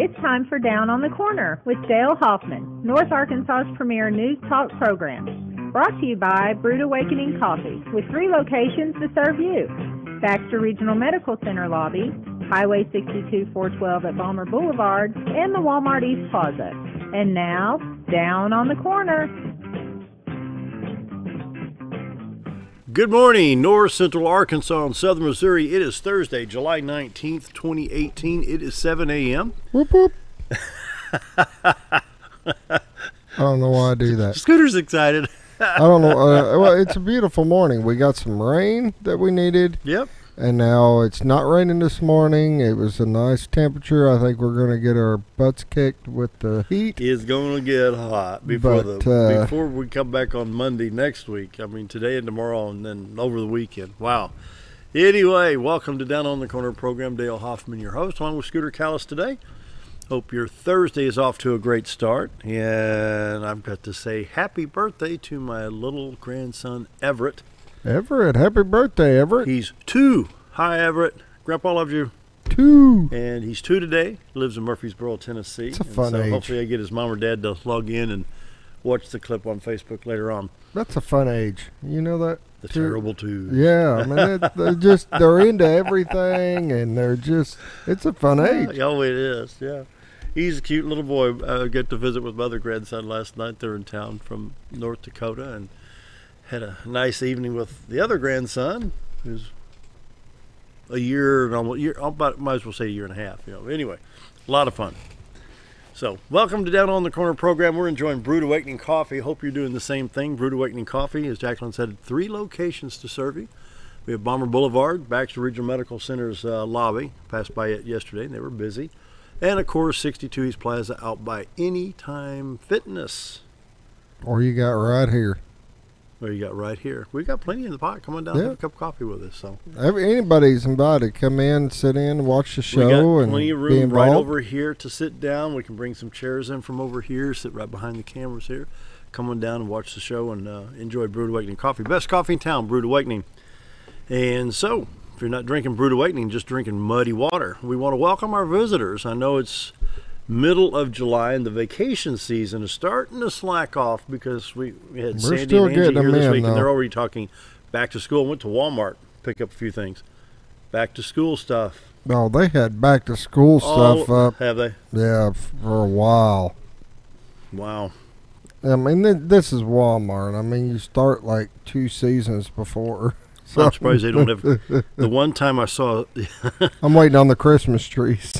It's time for Down on the Corner with Dale Hoffman, North Arkansas's premier news talk program. Brought to you by Brood Awakening Coffee, with 3 locations to serve you. Baxter Regional Medical Center lobby, Highway 62 412 at Balmer Boulevard, and the Walmart East Plaza. And now, Down on the Corner. Good morning, North Central Arkansas and Southern Missouri. It is Thursday, July 19th, 2018. It is 7 a.m. Whoop, whoop. I don't know why I do that. Scooter's excited. I don't know. Well, it's a beautiful morning. We got some rain that we needed. Yep. And now it's not raining this morning. It was a nice temperature. I think we're going to get our butts kicked with the heat. It's going to get hot before we come back on Monday next week. I mean, today and tomorrow and then over the weekend. Wow. Anyway, welcome to Down on the Corner program. Dale Hoffman, your host, along with Scooter Callis today. Hope your Thursday is off to a great start. And I've got to say happy birthday to my little grandson, Everett. Everett, happy birthday, Everett. He's 2. Hi, Everett. Grandpa loves you. 2. And he's 2 today. Lives in Murfreesboro, Tennessee. It's a fun age. Hopefully I get his mom or dad to log in and watch the clip on Facebook later on. That's a fun age. You know that? The terrible 2s. Yeah. I mean, they're into everything, and it's a fun age. Oh, it is, yeah. He's a cute little boy. I got to visit with my other grandson last night. They're in town from North Dakota, and had a nice evening with the other grandson, who's a year, might as well say a year and a half. Anyway, a lot of fun. So, welcome to Down on the Corner program. We're enjoying Brood Awakening Coffee. Hope you're doing the same thing. Brood Awakening Coffee, as Jacqueline said, 3 locations to serve you. We have Balmer Boulevard, Baxter Regional Medical Center's lobby. Passed by it yesterday, and they were busy. And, of course, 62 East Plaza out by Anytime Fitness. Or you got right here. Well, you got right here. We got plenty in the pot. Come on down and have a cup of coffee with us. So anybody's invited. Come in, sit in, watch the show. We got plenty of room right over here to sit down. We can bring some chairs in from over here, sit right behind the cameras here. Come on down and watch the show and enjoy Brood Awakening Coffee. Best coffee in town, Brood Awakening. And so, if you're not drinking Brood Awakening, just drinking muddy water, we want to welcome our visitors. I know it's middle of July and the vacation season is starting to slack off because we had Sandy and Angie here this week, and they're already talking back to school. Went to Walmart, pick up a few things. Back to school stuff. No, they had back to school stuff up. Have they? Yeah, for a while. Wow. I mean, this is Walmart. I mean, you start like 2 seasons before. So I'm surprised they don't have. The one time I saw. I'm waiting on the Christmas trees.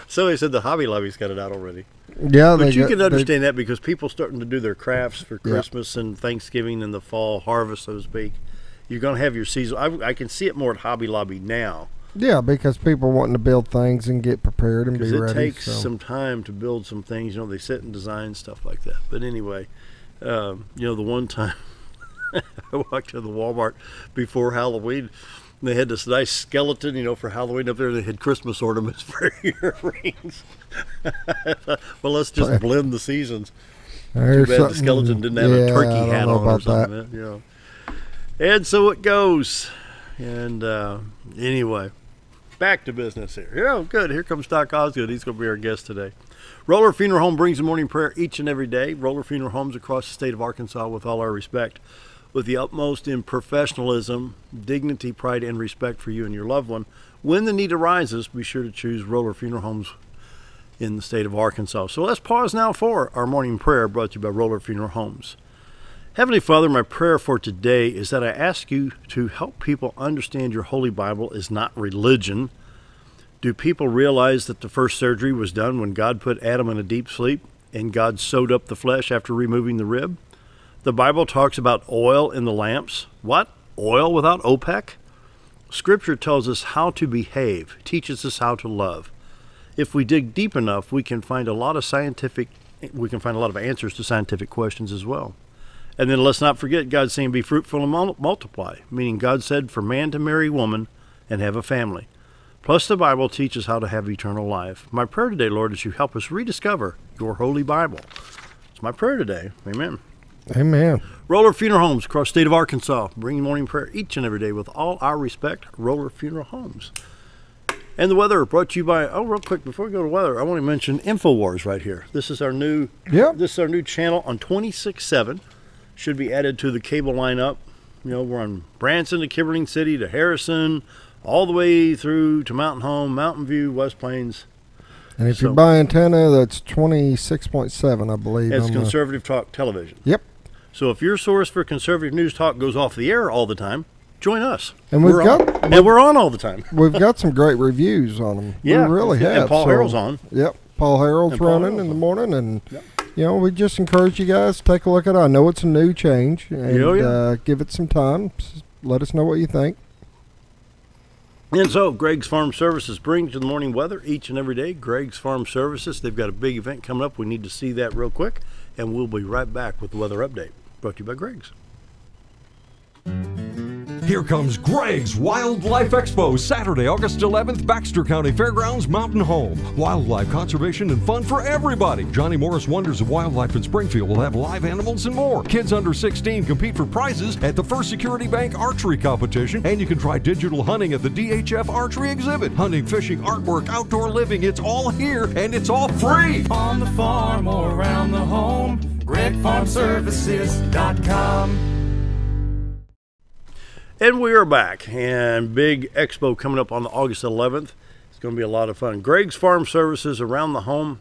Somebody said the Hobby Lobby's got it out already. Yeah, but you can understand that because people starting to do their crafts for Christmas and Thanksgiving and the fall harvest, so to speak. You're going to have your season. I can see it more at Hobby Lobby now. Yeah, because people wanting to build things and get prepared and be ready. Because it takes some time to build some things. They sit and design stuff like that. But anyway, the one time I walked to the Walmart before Halloween, they had this nice skeleton, for Halloween up there. They had Christmas ornaments for earrings. Well, let's just blend the seasons. Too bad the skeleton didn't have a turkey hat on or something. And so it goes. And anyway, back to business here. Good. Here comes Doc Osgood. He's going to be our guest today. Roller Funeral Home brings the morning prayer each and every day. Roller Funeral Homes across the state of Arkansas, with all our respect, with the utmost in professionalism, dignity, pride, and respect for you and your loved one. When the need arises, be sure to choose Roller Funeral Homes in the state of Arkansas. So let's pause now for our morning prayer, brought to you by Roller Funeral Homes. Heavenly Father, my prayer for today is that I ask you to help people understand your Holy Bible is not religion. Do people realize that the first surgery was done when God put Adam in a deep sleep and God sewed up the flesh after removing the rib? The Bible talks about oil in the lamps. What? Oil without OPEC? Scripture tells us how to behave, teaches us how to love. If we dig deep enough, we can find a lot of answers to scientific questions as well. And then let's not forget God's saying, be fruitful and multiply, meaning God said for man to marry woman and have a family. Plus the Bible teaches how to have eternal life. My prayer today, Lord, is you help us rediscover your Holy Bible. It's my prayer today. Amen. Amen. Roller Funeral Homes across the state of Arkansas, bringing morning prayer each and every day with all our respect. Roller Funeral Homes. And the weather brought to you by, real quick, before we go to weather, I want to mention InfoWars right here. This is our new channel on 26/7. Should be added to the cable lineup. You know, we're on Branson to Kibberling City to Harrison, all the way through to Mountain Home, Mountain View, West Plains. And if you buy antenna, that's 26.7, I believe. It's Conservative Talk Television. Yep. So if your source for conservative news talk goes off the air all the time, join us. And we're on all the time. We've got some great reviews on them. Yeah, we really have. And Paul Harrell's on. Yep, Paul Harrell's running in the morning, and you know, we just encourage you guys to take a look at it. I know it's a new change, and give it some time. Let us know what you think. And so, Greg's Farm Services brings you the morning weather each and every day. Greg's Farm Services, they've got a big event coming up. We need to see that real quick, and we'll be right back with the weather update. Brought to you by Greg's. Here comes Greg's Wildlife Expo, Saturday, August 11th, Baxter County Fairgrounds, Mountain Home. Wildlife conservation and fun for everybody. Johnny Morris Wonders of Wildlife in Springfield will have live animals and more. Kids under 16 compete for prizes at the First Security Bank Archery Competition, and you can try digital hunting at the DHF Archery Exhibit. Hunting, fishing, artwork, outdoor living, it's all here, and it's all free. On the farm or around the home, GregFarmServices.com. And we are back, and big expo coming up on August 11th. It's going to be a lot of fun. Greg's Farm Services around the home,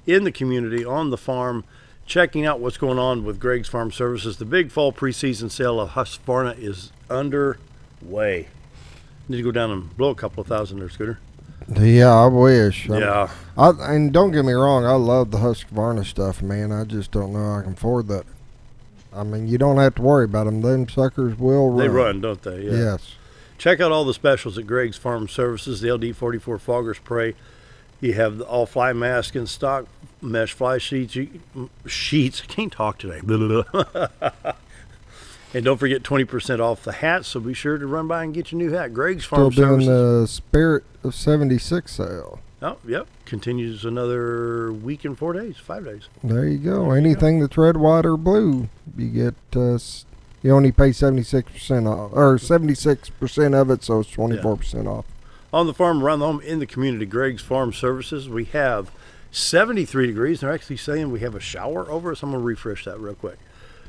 in the community, on the farm, checking out what's going on with Greg's Farm Services. The big fall preseason sale of Husqvarna is underway. Need to go down and blow a couple of thousand there, Scooter. Yeah, I wish. Yeah. And don't get me wrong, I love the Husqvarna stuff, man. I just don't know I can afford that. I mean, you don't have to worry about them. Them suckers will run. They run, don't they? Yeah. Yes. Check out all the specials at Greg's Farm Services. The LD44 Fogger Spray. You have the all fly mask in stock, mesh fly sheets. I can't talk today. And don't forget 20% off the hats, so be sure to run by and get your new hat. Greg's Farm Services. Still doing the Spirit of 76 sale. Oh, yep. Continues another week and 4 days, 5 days. There you go. Anything that's red, white, or blue, you get. You only pay 76% off, or 76% of it, so it's 24% off. On the farm, around the home, in the community, Greg's Farm Services. We have 73 degrees. They're actually saying we have a shower over us. I'm going to refresh that real quick.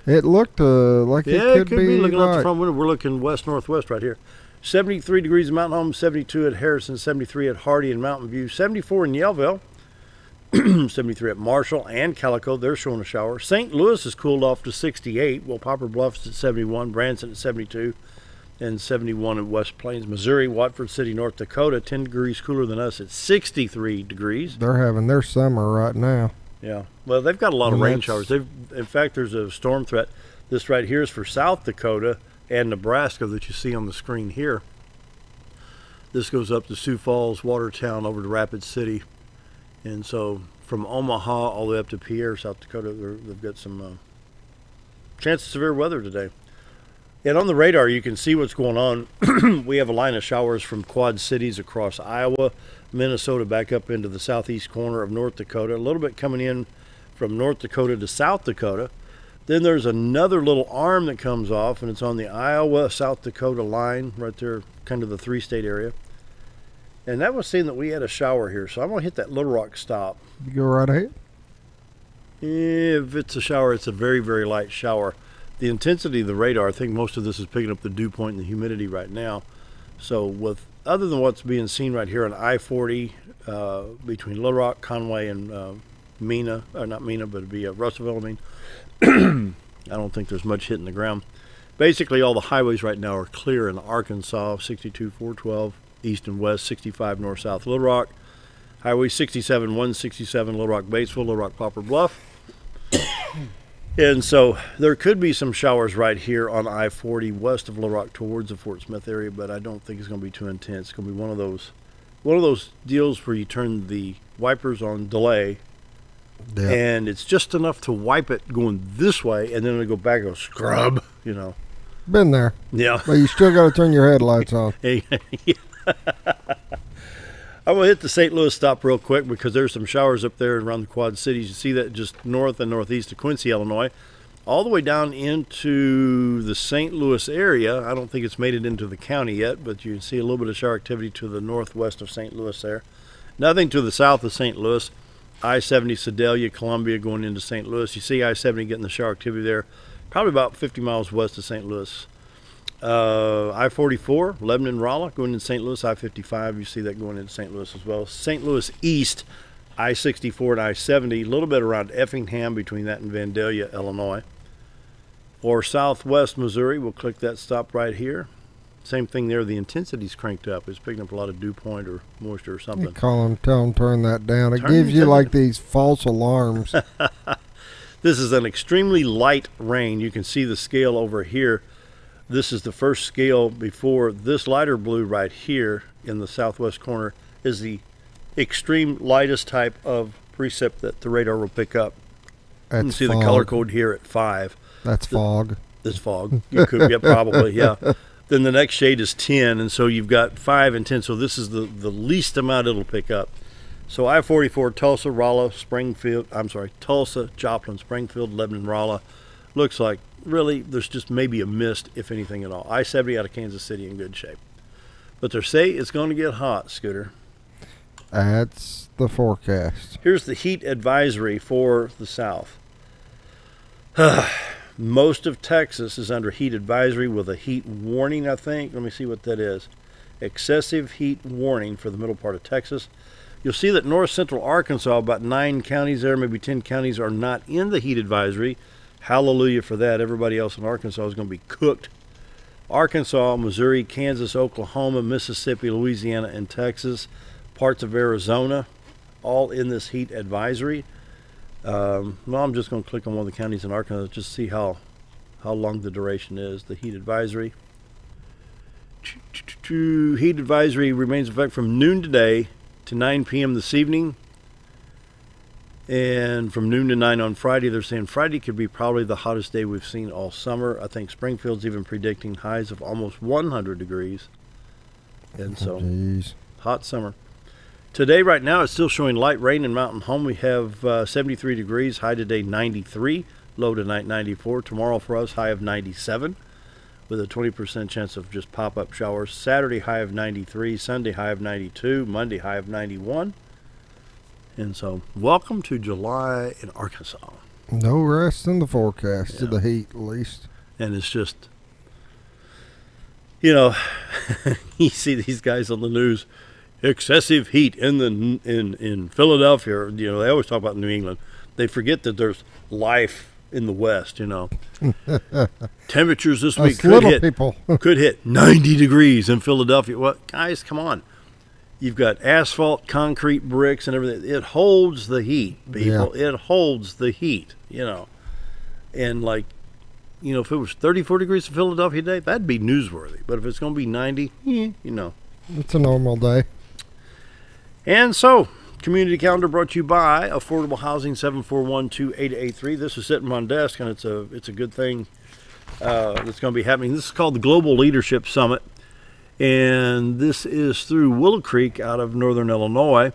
It looked like it could be. Looking out the front window, we're looking west-northwest right here. 73 degrees in Mountain Home, 72 at Harrison, 73 at Hardy and Mountain View, 74 in Yellville, 73 at Marshall and Calico. They're showing a shower. St. Louis has cooled off to 68, while Poplar Bluff's at 71, Branson at 72, and 71 at West Plains, Missouri. Watford City, North Dakota, 10 degrees cooler than us at 63 degrees. They're having their summer right now. Yeah. Well, they've got a lot of rain showers. In fact, there's a storm threat. This right here is for South Dakota and Nebraska that you see on the screen here. This goes up to Sioux Falls, Watertown, over to Rapid City. And so from Omaha all the way up to Pierre, South Dakota, they've got some chance of severe weather today. And on the radar, you can see what's going on. We have a line of showers from Quad Cities across Iowa, Minnesota, back up into the southeast corner of North Dakota. A little bit coming in from North Dakota to South Dakota. Then there's another little arm that comes off, and it's on the Iowa-South Dakota line right there, kind of the three-state area. And that was saying that we had a shower here, so I'm going to hit that Little Rock stop. You go right ahead. If it's a shower, it's a very, very light shower. The intensity of the radar, I think most of this is picking up the dew point and the humidity right now. So other than what's being seen right here on I-40 between Little Rock, Conway, and Mena, or not Mena, but it'd be Russellville, I mean. I don't think there's much hitting the ground. Basically, all the highways right now are clear in Arkansas, 62, 412, east and west, 65, north, south, Little Rock. Highway 67, 167, Little Rock, Batesville, Little Rock, Poplar Bluff. And so there could be some showers right here on I-40 west of Little Rock towards the Fort Smith area, but I don't think it's going to be too intense. It's going to be one of those deals where you turn the wipers on delay, and it's just enough to wipe it going this way, and then it'll go back and go scrub, you know. Been there. Yeah. But you still got to turn your headlights on. I'm going to hit the St. Louis stop real quick because there's some showers up there around the Quad Cities. You see that just north and northeast of Quincy, Illinois. all the way down into the St. Louis area. I don't think it's made it into the county yet, but you can see a little bit of shower activity to the northwest of St. Louis there. Nothing to the south of St. Louis. I-70 Sedalia, Columbia going into St. Louis. You see I-70 getting the shower activity there, probably about 50 miles west of St. Louis. I-44, Lebanon, Rolla, going into St. Louis. I-55, you see that going into St. Louis as well. St. Louis East, I-64 and I-70, a little bit around Effingham between that and Vandalia, Illinois. Or southwest Missouri, we'll click that stop right here. Same thing there, the intensity's cranked up. It's picking up a lot of dew point or moisture or something. You call them, tell them turn that down. It gives you like these false alarms. This is an extremely light rain. You can see the scale over here. This is the first scale before this lighter blue right here in the southwest corner is the extreme lightest type of precip that the radar will pick up. That's you can see fog. the color code here at 5. That's fog. This fog. You could, yeah, probably, yeah. Then the next shade is 10, and so you've got 5 and 10, so this is the least amount it'll pick up. So I-44, Tulsa, Rolla, Springfield, Tulsa, Joplin, Springfield, Lebanon, Rolla. Looks like, really, there's just maybe a mist, if anything at all. I-70 out of Kansas City in good shape. But they say it's going to get hot, Scooter. That's the forecast. Here's the heat advisory for the south. Most of Texas is under heat advisory with a heat warning, I think. Let me see what that is. Excessive heat warning for the middle part of Texas. You'll see that north central Arkansas, about 9 counties there, maybe 10 counties, are not in the heat advisory. Hallelujah for that. Everybody else in Arkansas is going to be cooked. Arkansas, Missouri, Kansas, Oklahoma, Mississippi, Louisiana, and Texas, parts of Arizona, all in this heat advisory. Well, I'm just going to click on one of the counties in Arkansas just to see how long the duration is. The heat advisory. Heat advisory remains in effect from noon today to 9 p.m. this evening. And from noon to 9 on Friday. They're saying Friday could be probably the hottest day we've seen all summer. I think Springfield's even predicting highs of almost 100 degrees. And so, hot summer. Today, right now, it's still showing light rain in Mountain Home. We have 73 degrees, high today 93, low tonight 94. Tomorrow for us, high of 97, with a 20% chance of just pop-up showers. Saturday, high of 93, Sunday, high of 92, Monday, high of 91. And so, welcome to July in Arkansas. No rest in the forecast, to the heat at least. And it's just, you know, you see these guys on the news, excessive heat in Philadelphia. You know, they always talk about New England. They forget that there's life in the West. You know, temperatures this week could hit 90 degrees in Philadelphia. Well, guys, come on. You've got asphalt, concrete, bricks, and everything. It holds the heat, people. Yeah. It holds the heat. You know, and like, you know, if it was 34 degrees in Philadelphia today, that'd be newsworthy. But if it's going to be 90, you know, it's a normal day. And so, community calendar brought to you by Affordable Housing 741-2883. This is sitting on my desk, and it's a good thing that's going to be happening. This is called the Global Leadership Summit, and this is through Willow Creek out of northern Illinois.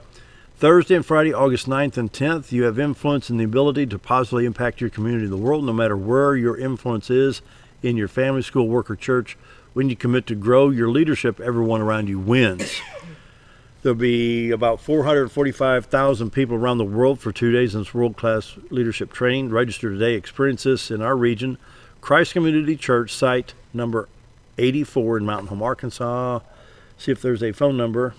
Thursday and Friday, August 9th and 10th, you have influence and the ability to positively impact your community and the world, no matter where your influence is, in your family, school, work, or church. When you commit to grow your leadership, everyone around you wins. There'll be about 445,000 people around the world for 2 days in this world-class leadership training. Register today. Experience this in our region. Christ Community Church, site number 84 in Mountain Home, Arkansas. See if there's a phone number.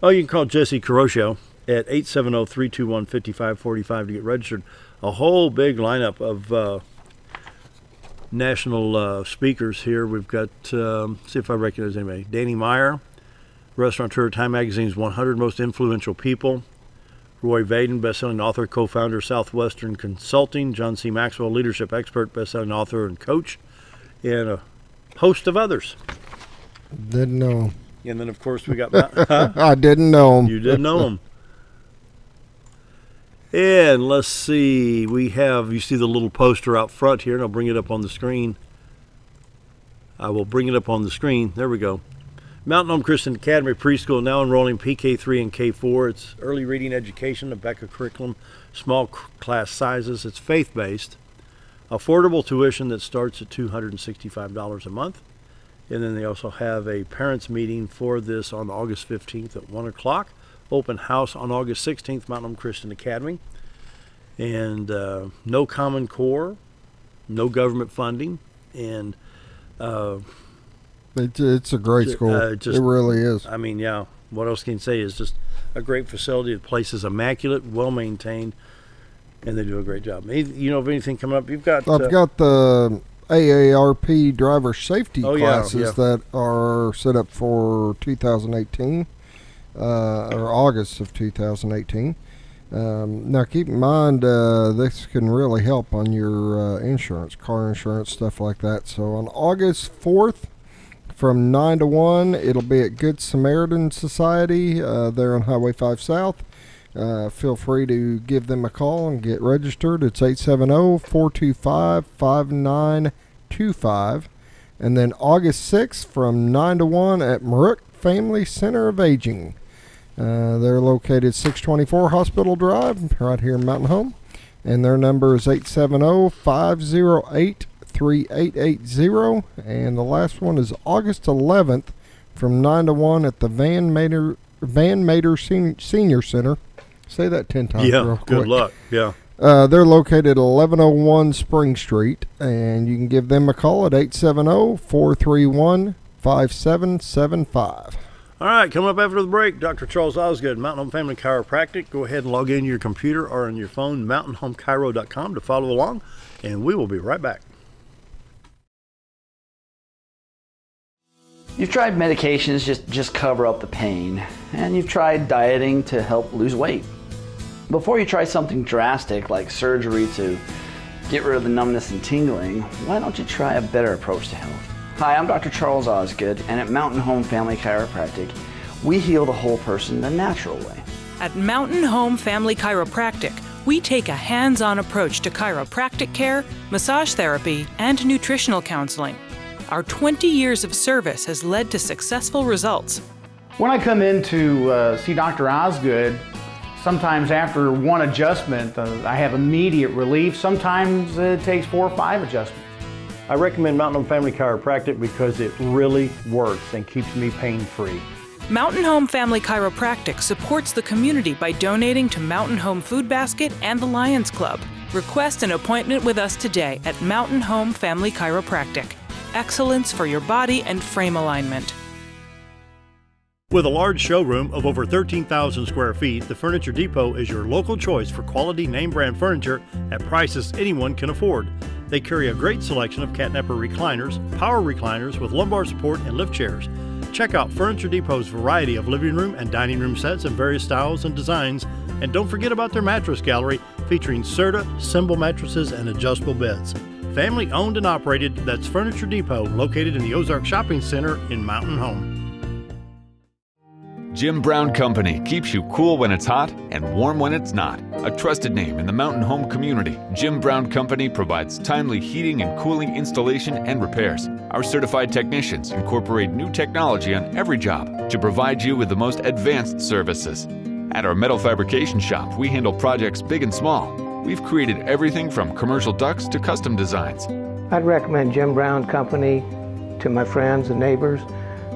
Oh, you can call Jesse Caroscio at 870-321-5545 to get registered. A whole big lineup of national speakers here. We've got, see if I recognize anybody. Danny Meyer, restaurateur, Time Magazine's 100 Most Influential People. Roy Vaden, best-selling author, co-founder, Southwestern Consulting. John C. Maxwell, leadership expert, best-selling author and coach. And a host of others. Didn't know him. And then, of course, we got... Huh? I didn't know him. You didn't know him. And let's see. We have... You see the little poster out front here, and I'll bring it up on the screen. I will bring it up on the screen. There we go. Mountain Home Christian Academy Preschool now enrolling PK3 and K4. It's early reading education, a BECA curriculum, small class sizes. It's faith-based. affordable tuition that starts at $265 a month. And then they also have a parents meeting for this on August 15th at 1 o'clock. Open house on August 16th, Mountain Home Christian Academy. And no Common Core, no government funding. And it's a great school. It really is. I mean, yeah, what else can you say? It's just a great facility. The place is immaculate, well maintained, and they do a great job. You know of anything coming up? I've got the AARP driver safety classes that are set up for 2018 or August of 2018. Now keep in mind this can really help on your insurance, car insurance, stuff like that. So on August 4th from 9 to 1, it'll be at Good Samaritan Society there on Highway 5 South. Feel free to give them a call and get registered. It's 870-425-5925. And then August 6th from 9 to 1 at Marook Family Center of Aging. They're located 624 Hospital Drive right here in Mountain Home. And their number is 870-508-3880. And the last one is August 11th from 9 to 1 at the Van Mater Senior Center. Say that 10 times real quick. Good luck. Yeah. They're located at 1101 Spring Street, and you can give them a call at 870-431-5775. All right, coming up after the break, Dr. Charles Osgood, Mountain Home Family Chiropractic. Go ahead and log in your computer or on your phone, mountainhomechiro.com, to follow along, and we will be right back. You've tried medications just cover up the pain, and you've tried dieting to help lose weight. Before you try something drastic like surgery to get rid of the numbness and tingling, why don't you try a better approach to health? Hi, I'm Dr. Charles Osgood, and at Mountain Home Family Chiropractic, we heal the whole person the natural way. At Mountain Home Family Chiropractic, we take a hands-on approach to chiropractic care, massage therapy, and nutritional counseling. Our 20 years of service has led to successful results. When I come in to see Dr. Osgood, sometimes after one adjustment, I have immediate relief. Sometimes it takes 4 or 5 adjustments. I recommend Mountain Home Family Chiropractic because it really works and keeps me pain-free. Mountain Home Family Chiropractic supports the community by donating to Mountain Home Food Basket and the Lions Club. Request an appointment with us today at Mountain Home Family Chiropractic. Excellence for your body and frame alignment. With a large showroom of over 13,000 square feet, the Furniture Depot is your local choice for quality name brand furniture at prices anyone can afford. They carry a great selection of catnapper recliners, power recliners with lumbar support, and lift chairs. Check out Furniture Depot's variety of living room and dining room sets in various styles and designs. And don't forget about their mattress gallery featuring Serta, Symbol mattresses, and adjustable beds. Family owned and operated, that's Furniture Depot, located in the Ozark Shopping Center in Mountain Home. Jim Brown Company keeps you cool when it's hot and warm when it's not. A trusted name in the Mountain Home community, Jim Brown Company provides timely heating and cooling installation and repairs. Our certified technicians incorporate new technology on every job to provide you with the most advanced services. At our metal fabrication shop, we handle projects big and small. We've created everything from commercial ducts to custom designs. I'd recommend Jim Brown Company to my friends and neighbors.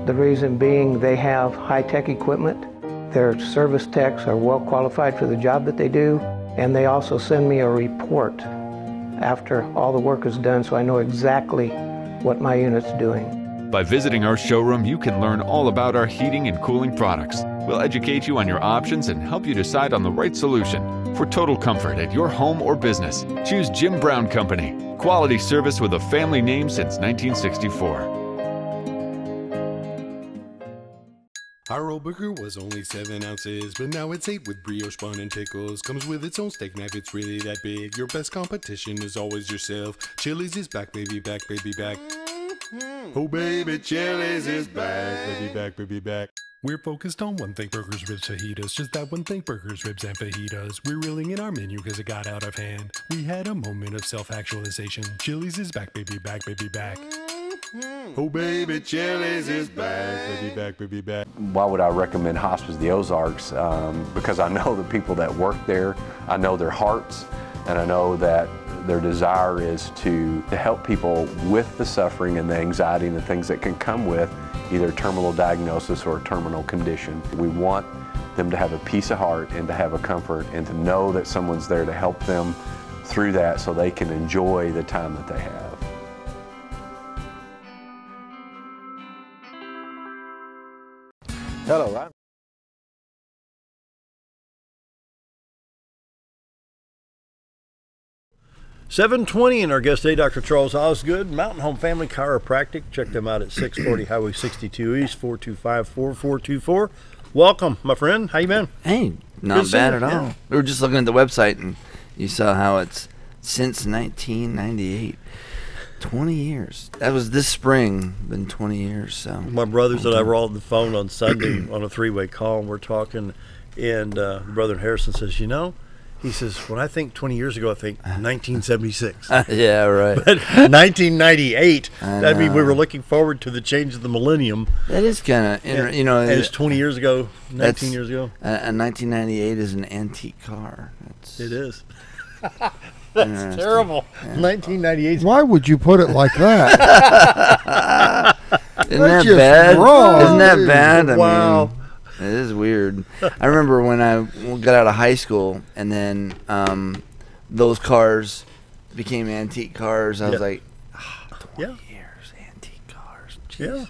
The reason being they have high-tech equipment. Their service techs are well qualified for the job that they do, and they also send me a report after all the work is done so I know exactly what my unit's doing. By visiting our showroom, you can learn all about our heating and cooling products. We'll educate you on your options and help you decide on the right solution. For total comfort at your home or business, choose Jim Brown Company. Quality service with a family name since 1964. Our old burger was only 7 ounces, but now it's 8 with brioche bun and pickles. Comes with its own steak knife, it's really that big. Your best competition is always yourself. Chili's is back, baby, back, baby, back. Oh, baby, Chili's is back, baby, back, baby, back. We're focused on one thing, burgers, ribs, fajitas. Just that one thing, burgers, ribs, and fajitas. We're reeling in our menu because it got out of hand. We had a moment of self-actualization. Chili's is back, baby, back, baby, back. Oh, baby, Chili's is back, baby, back, baby, back. Why would I recommend Hospice of the Ozarks? Because I know the people that work there, I know their hearts, and I know that Their desire is to help people with the suffering and the anxiety and the things that can come with either terminal diagnosis or a terminal condition. We want them to have a peace of heart and to have a comfort and to know that someone's there to help them through that so they can enjoy the time that they have. Hello, I'm 7:20, and our guest today, Dr. Charles Osgood, Mountain Home Family Chiropractic. Check them out at 640 Highway 62 East, 425-4424. Welcome, my friend. How you been? Hey, not bad at all. Yeah. We were just looking at the website, and you saw how it's since 1998. 20 years. That was this spring, been 20 years. So my brothers and I were all on the phone on Sunday on a three-way call, and we're talking, and Brother Harrison says, you know, he says, when I think 20 years ago, I think 1976. Yeah, right. But 1998, I mean, we were looking forward to the change of the millennium. That is kind of, you know. It was 20 years ago, 19 years ago. 1998 is an antique car. It is. That's terrible. Yeah. 1998. Why would you put it like that? Isn't that bad? Wrong. Isn't that bad? Wow. I mean, it is weird. I remember when I got out of high school, and then those cars became antique cars. I was like, 20 years, antique cars. Jeez. Yeah.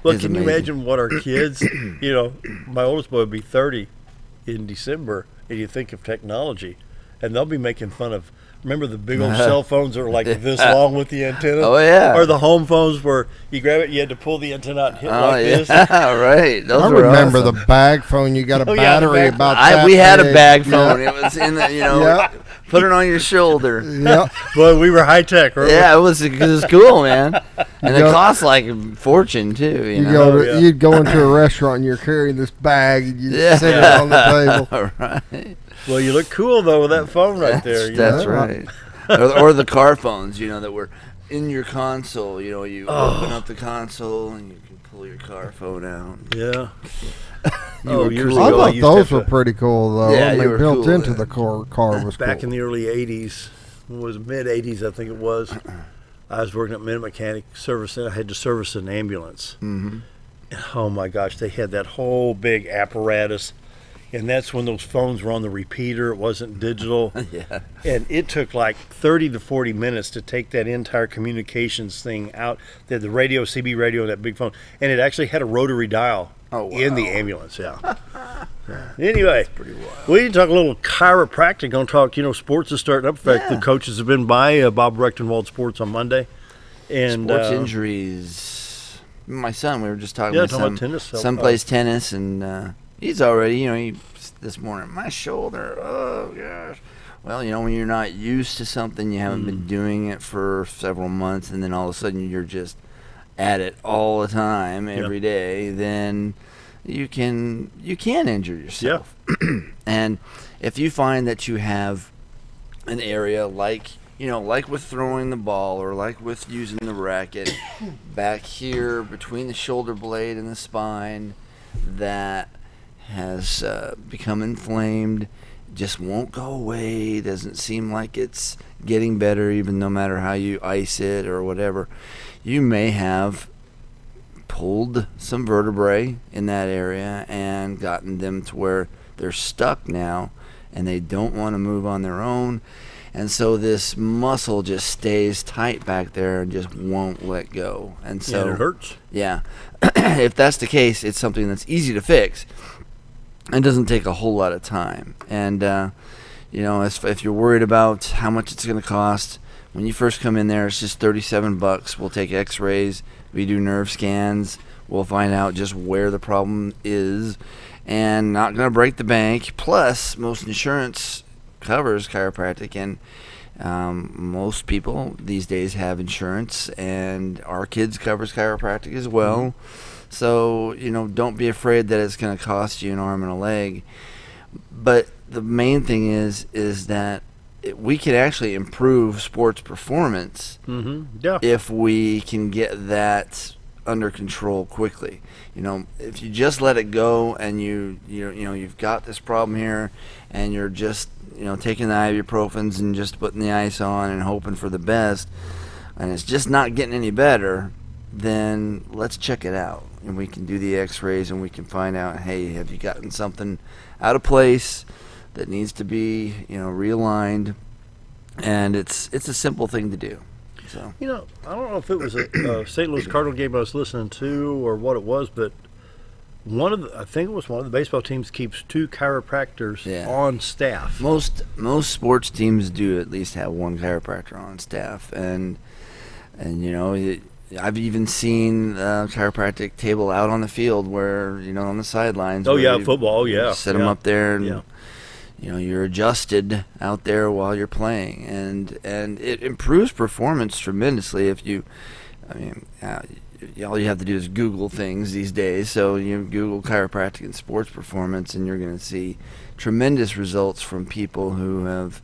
Well, can you imagine what our kids, you know, my oldest boy will be 30 in December, and you think of technology, and they'll be making fun of, remember the big old cell phones that are like this long with the antenna? Oh, yeah. Or the home phones where you grab it, you had to pull the antenna out and hit like this. Right. Those I remember the bag phone. You got a battery about that we had big. a bag phone. It was in the, you know, put it on your shoulder. Yeah. Boy, we were high tech, right? Yeah, it was cool, man. And it cost like a fortune, too. You'd go into a restaurant and you're carrying this bag and you sit it on the table. Right. Well, you look cool, though, with that phone right there. That's right. or the car phones, you know, that were in your console. You know, you open up the console and you can pull your car phone out. Yeah. Years ago, I thought those were pretty cool, though. Yeah, they were built cool, into the car was Back cool. in the early 80s, it was mid-80s, I think it was. I was working at Minute Mechanic servicing. I had to service an ambulance. Mm-hmm. Oh, my gosh, they had that whole big apparatus. And that's when those phones were on the repeater. It wasn't digital. Yeah. And it took like 30 to 40 minutes to take that entire communications thing out. They had the radio, CB radio, and that big phone. And it actually had a rotary dial in the ambulance, Anyway, pretty wild. We need to talk a little chiropractic. Don't talk, you know, sports is starting up. In fact, the coaches have been by Bob Rechtenwald Sports on Monday. And sports injuries. My son, we were just talking about tennis. Son plays tennis, and he's already, you know, this morning, my shoulder, oh gosh. Well, you know, when you're not used to something, you haven't been doing it for several months, and then all of a sudden you're just at it all the time, every day, then you can injure yourself. Yeah. And if you find that you have an area like, you know, like with throwing the ball or like with using the racket, back here between the shoulder blade and the spine, that has become inflamed, just won't go away, doesn't seem like it's getting better even no matter how you ice it or whatever, you may have pulled some vertebrae in that area and gotten them to where they're stuck now and they don't want to move on their own, and so this muscle just stays tight back there and just won't let go, and so it hurts. Yeah. If that's the case, it's something that's easy to fix. It doesn't take a whole lot of time. And, you know, if you're worried about how much it's going to cost, when you first come in there, it's just $37. We'll take x-rays. We do nerve scans. We'll find out just where the problem is. And not going to break the bank. Plus, most insurance covers chiropractic. And most people these days have insurance. And our kids covers chiropractic as well. Mm-hmm. So, you know, don't be afraid that it's going to cost you an arm and a leg. But the main thing is that we can actually improve sports performance if we can get that under control quickly. You know, if you just let it go and you've got this problem here, and you're just taking the ibuprofens and just putting the ice on and hoping for the best, and it's just not getting any better, then let's check it out, and we can do the X-rays and we can find out, hey, have you gotten something out of place that needs to be realigned? And it's a simple thing to do. So I don't know if it was a St. Louis Cardinal game I was listening to or what it was, but I think it was one of the baseball teams keeps 2 chiropractors on staff. Most sports teams do at least have one chiropractor on staff, and I've even seen a chiropractic table out on the field where on the sidelines. Oh yeah, football. Yeah, set them up there, and you're adjusted out there while you're playing, and it improves performance tremendously. All you have to do is Google things these days. So you Google chiropractic and sports performance, and you're going to see tremendous results from people who have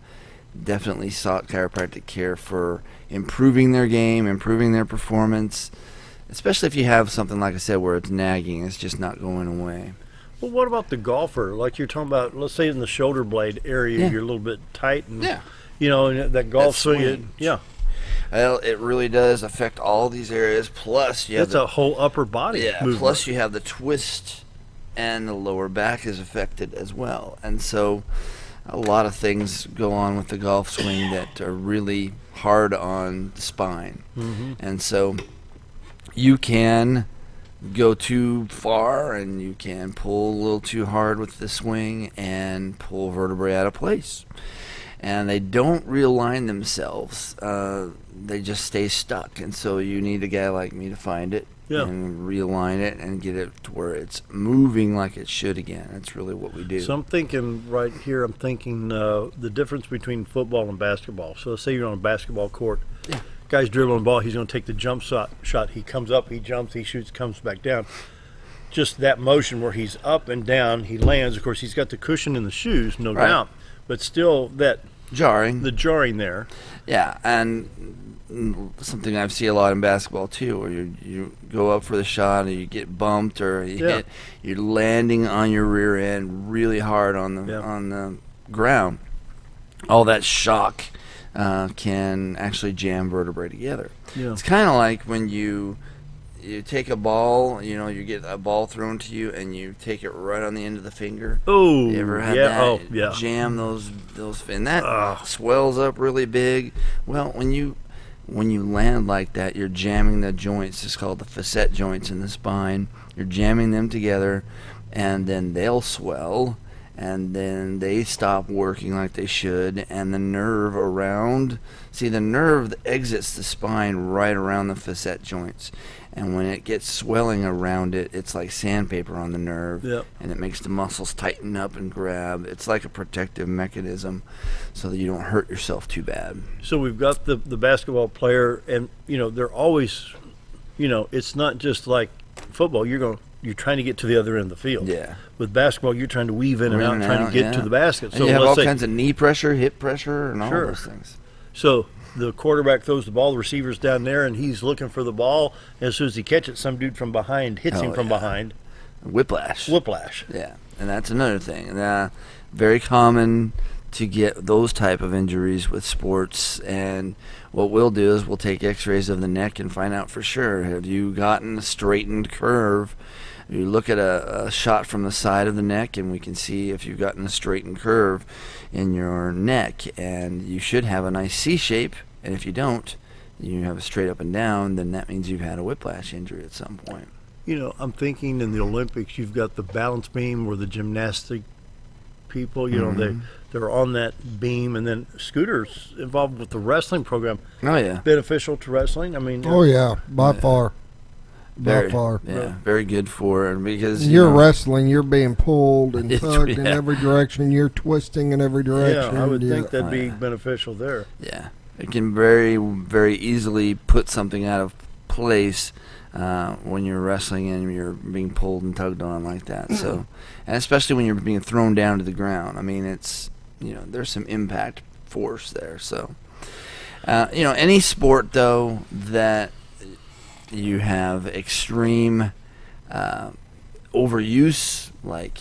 definitely sought chiropractic care for improving their game, improving their performance, especially if you have something, like I said, where it's nagging, it's just not going away. Well, what about the golfer? Like you're talking about, let's say in the shoulder blade area, you're a little bit tight, and and that golf swing. Well, it really does affect all these areas. Plus, you have a whole upper body movement. Plus, you have the twist, and the lower back is affected as well. And so, a lot of things go on with the golf swing that are really hard on the spine. Mm-hmm. And so, you can go too far, and you can pull a little too hard with the swing and pull vertebrae out of place. And they don't realign themselves. They just stay stuck. And so you need a guy like me to find it and realign it and get it to where it's moving like it should again. That's really what we do. So I'm thinking right here, the difference between football and basketball. So let's say you're on a basketball court. Yeah. Guy's dribbling the ball. He's going to take the jump shot. He comes up, he jumps, he shoots, comes back down. Just that motion where he's up and down, he lands. Of course, he's got the cushion in the shoes, no doubt. But still that... The jarring there. Yeah, and something I see a lot in basketball too, where you go up for the shot and you get bumped, or you're landing on your rear end really hard on the ground. All that shock can actually jam vertebrae together. Yeah. It's kind of like when you take a ball, you get a ball thrown to you, and you take it right on the end of the finger. Oh, you ever had that? Oh, yeah. Jam those, and that swells up really big. Well, when you land like that, you're jamming the joints. It's called the facet joints in the spine. You're jamming them together, and then they'll swell, and then they stop working like they should, and the nerve the nerve exits the spine right around the facet joints. And when it gets swelling around it, it's like sandpaper on the nerve, and it makes the muscles tighten up and grab. It's like a protective mechanism so that you don't hurt yourself too bad. So we've got the basketball player, and they're always, it's not just like football. You're trying to get to the other end of the field. Yeah. With basketball, you're trying to weave in and out, trying to get to the basket. And so you have all kinds of knee pressure, hip pressure, and all those things. So the quarterback throws the ball, the receiver's down there, and he's looking for the ball. And as soon as he catches it, some dude from behind hits him from behind. Whiplash. Yeah. And that's another thing. Very common to get those type of injuries with sports. And what we'll do is we'll take x-rays of the neck and find out for sure. Have you gotten a straightened curve? You look at a shot from the side of the neck, and we can see if you've gotten a straightened curve in your neck, and you should have a nice C shape. And if you don't, you have a straight up and down, then that means you've had a whiplash injury at some point. I'm thinking in the Olympics, you've got the balance beam where the gymnastic people, they're on that beam, and then Scooter's involved with the wrestling program. Oh yeah, beneficial to wrestling. I mean, by far. By far. Yeah, very good for it, because you're wrestling, you're being pulled and tugged in every direction, you're twisting in every direction. Yeah, I would think that'd be beneficial there. Yeah, it can very, very easily put something out of place when you're wrestling and you're being pulled and tugged on like that. So, and especially when you're being thrown down to the ground. I mean, it's there's some impact force there. So, any sport though that You have extreme overuse, like,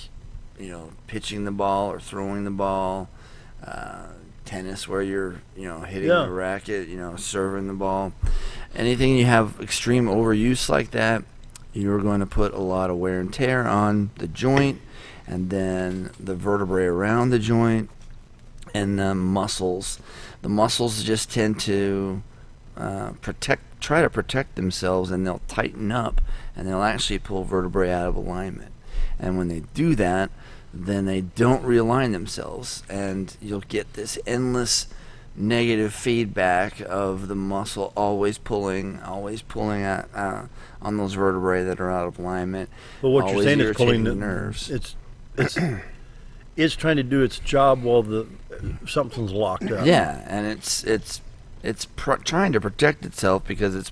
pitching the ball or throwing the ball. Tennis, where you're, hitting the racket, serving the ball. Anything you have extreme overuse like that, you're going to put a lot of wear and tear on the joint, and then the vertebrae around the joint, and the muscles. The muscles just tend to try to protect themselves, and they'll tighten up, and they'll actually pull vertebrae out of alignment. And when they do that, then they don't realign themselves, and you'll get this endless negative feedback of the muscle always pulling at, on those vertebrae that are out of alignment. But what you're saying is pulling the nerves. It's trying to do its job while something's locked up. Yeah, and it's trying to protect itself because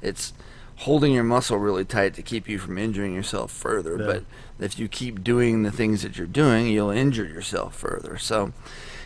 it's holding your muscle really tight to keep you from injuring yourself further. Yeah. But if you keep doing the things that you're doing, you'll injure yourself further. So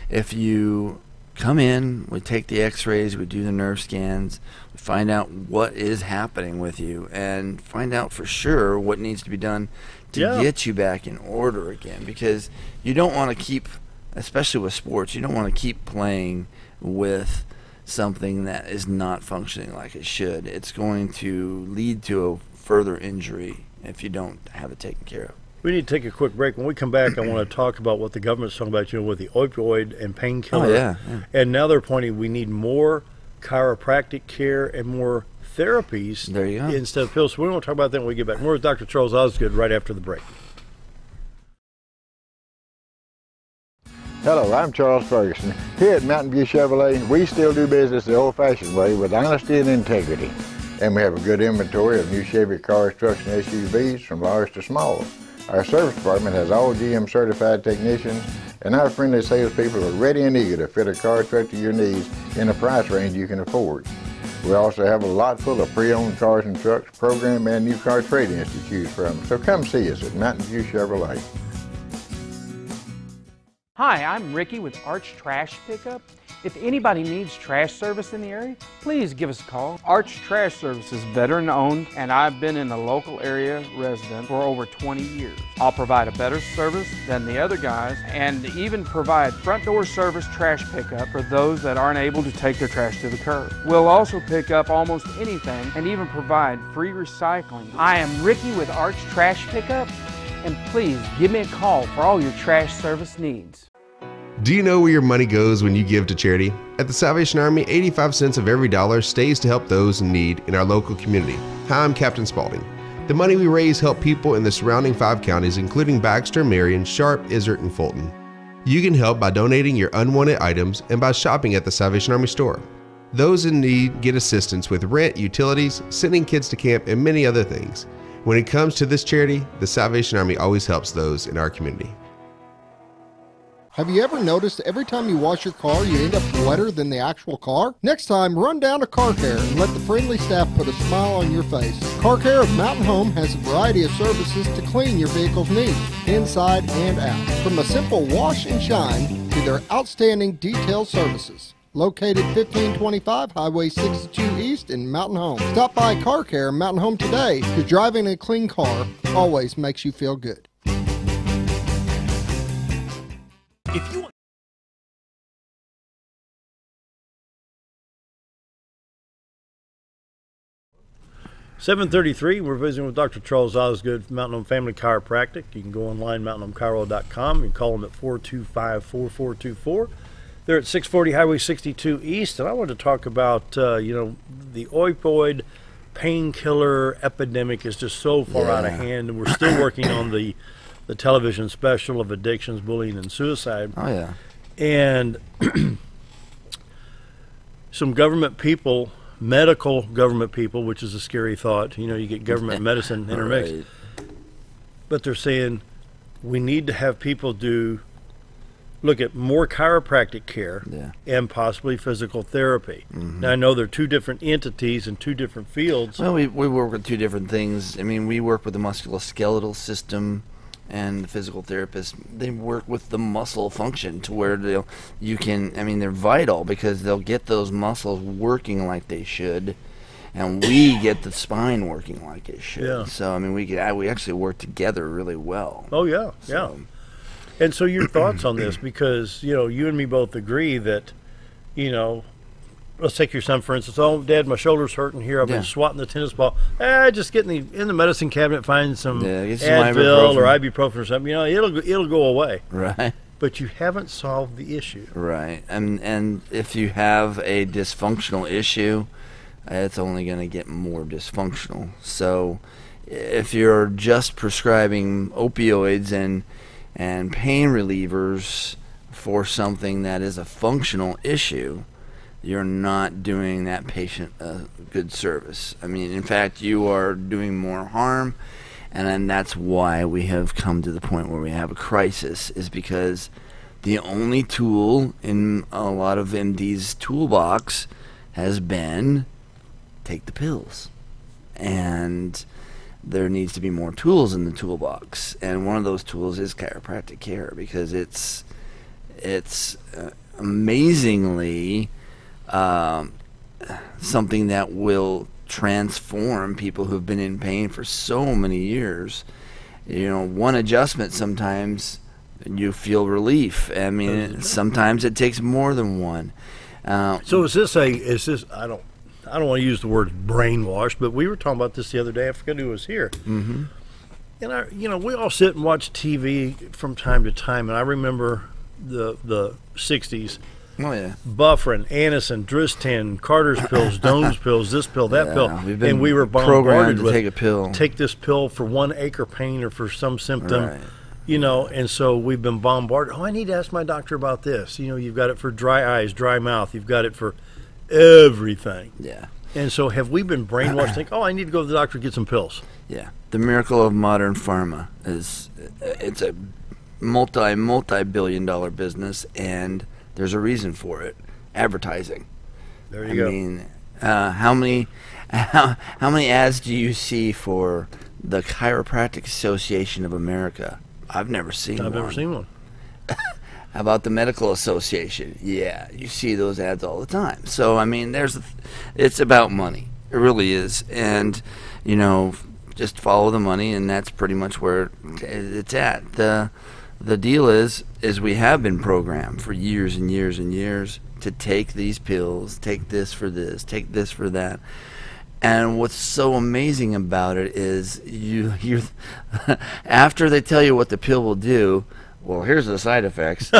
if you come in, we take the x-rays, we do the nerve scans, we find out what is happening with you, and find out for sure what needs to be done to get you back in order again. Because you don't want to keep, especially with sports, you don't want to keep playing with something that is not functioning like it should. It's going to lead to a further injury if you don't have it taken care of. We need to take a quick break. When we come back, I want to talk about what the government's talking about, with the opioid and painkiller. Oh, yeah. And now they're pointing we need more chiropractic care and more therapies there you go. Instead of pills. So we want to talk about that when we get back. More with Dr. Charles Osgood right after the break. Hello, I'm Charles Ferguson. Here at Mountain View Chevrolet, we still do business the old-fashioned way with honesty and integrity. And we have a good inventory of new Chevy cars, trucks, and SUVs from large to small. Our service department has all GM certified technicians, and our friendly salespeople are ready and eager to fit a car truck to your needs in a price range you can afford. We also have a lot full of pre-owned cars and trucks, program and new car trade-ins to choose from. So come see us at Mountain View Chevrolet. Hi, I'm Ricky with Arch Trash Pickup. If anybody needs trash service in the area, please give us a call. Arch Trash Service is veteran owned, and I've been in the local area resident for over 20 years. I'll provide a better service than the other guys, and even provide front door service trash pickup for those that aren't able to take their trash to the curb. We'll also pick up almost anything and even provide free recycling. I am Ricky with Arch Trash Pickup, and please give me a call for all your trash service needs. Do you know where your money goes when you give to charity? At the Salvation Army, 85 cents of every dollar stays to help those in need in our local community. Hi, I'm Captain Spaulding. The money we raise help people in the surrounding 5 counties, including Baxter, Marion, Sharp, Izzard, and Fulton. You can help by donating your unwanted items and by shopping at the Salvation Army store. Those in need get assistance with rent, utilities, sending kids to camp, and many other things. When it comes to this charity, the Salvation Army always helps those in our community. Have you ever noticed every time you wash your car, you end up wetter than the actual car? Next time, run down to Car Care and let the friendly staff put a smile on your face. Car Care of Mountain Home has a variety of services to clean your vehicle's needs, inside and out. From a simple wash and shine to their outstanding detailed services. Located 1525 Highway 62 East in Mountain Home. Stop by Car Care Mountain Home today, because driving a clean car always makes you feel good. If you 7:33, we're visiting with Dr. Charles Osgood from Mountain Home Family Chiropractic. You can go online, mountainhomechiro.com. You can call them at 425-4424. They're at 640 Highway 62 East. And I want to talk about, the opioid painkiller epidemic is just so far out of hand. And we're still working on the television special of addictions, bullying, and suicide. Oh, yeah. And some government people, medical government people, which is a scary thought. You get government medicine intermixed. Right. But they're saying we need to have people look at more chiropractic care and possibly physical therapy. Mm-hmm. Now, I know they're two different entities and two different fields. Well, we work with two different things. I mean, we work with the musculoskeletal system, and the physical therapists, they work with the muscle function to where they're vital because they'll get those muscles working like they should, and we get the spine working like it should. Yeah. So I mean, we actually work together really well. Oh yeah, yeah. And so your thoughts on this, because you and me both agree that, let's take your son for instance. Oh, Dad, my shoulder's hurting here. I've been swatting the tennis ball. Just get in the medicine cabinet, find some Advil or ibuprofen or something. It'll go away. Right. But you haven't solved the issue. Right. And if you have a dysfunctional issue, it's only going to get more dysfunctional. So if you're just prescribing opioids and pain relievers for something that is a functional issue, you're not doing that patient a good service. I mean, in fact, you are doing more harm, and then that's why we have come to the point where we have a crisis, is because the only tool in a lot of MD's toolbox has been take the pills. And there needs to be more tools in the toolbox, and one of those tools is chiropractic care, because it's amazingly something that will transform people who've been in pain for so many years. One adjustment, sometimes you feel relief. I mean, sometimes it takes more than one. So is this I don't want to use the word brainwashed, but we were talking about this the other day. I forget who was here. Mm-hmm. And we all sit and watch TV from time to time, and I remember the 60s. Oh yeah. Bufferin, Anacin, Dristan, Carter's pills, Doan's pills, this pill, that pill, and we were programmed bombarded to with take a pill. Take this pill for one ache or pain or for some symptom. Right. And so we've been bombarded. Oh, I need to ask my doctor about this. You've got it for dry eyes, dry mouth. You've got it for everything. Yeah. And so have we been brainwashed? Think, I need to go to the doctor and get some pills. Yeah. The miracle of modern pharma it's a multi-billion-dollar business, and there's a reason for it. Advertising. There you go. I mean, how many ads do you see for the Chiropractic Association of America? I've never seen one. I've never seen one. How about the Medical Association? Yeah, you see those ads all the time. So I mean, it's about money. It really is, and just follow the money, and that's pretty much where it's at. The deal is we have been programmed for years and years and years to take these pills, take this for this, take this for that. And what's so amazing about it is you after they tell you what the pill will do, well, here's the side effects.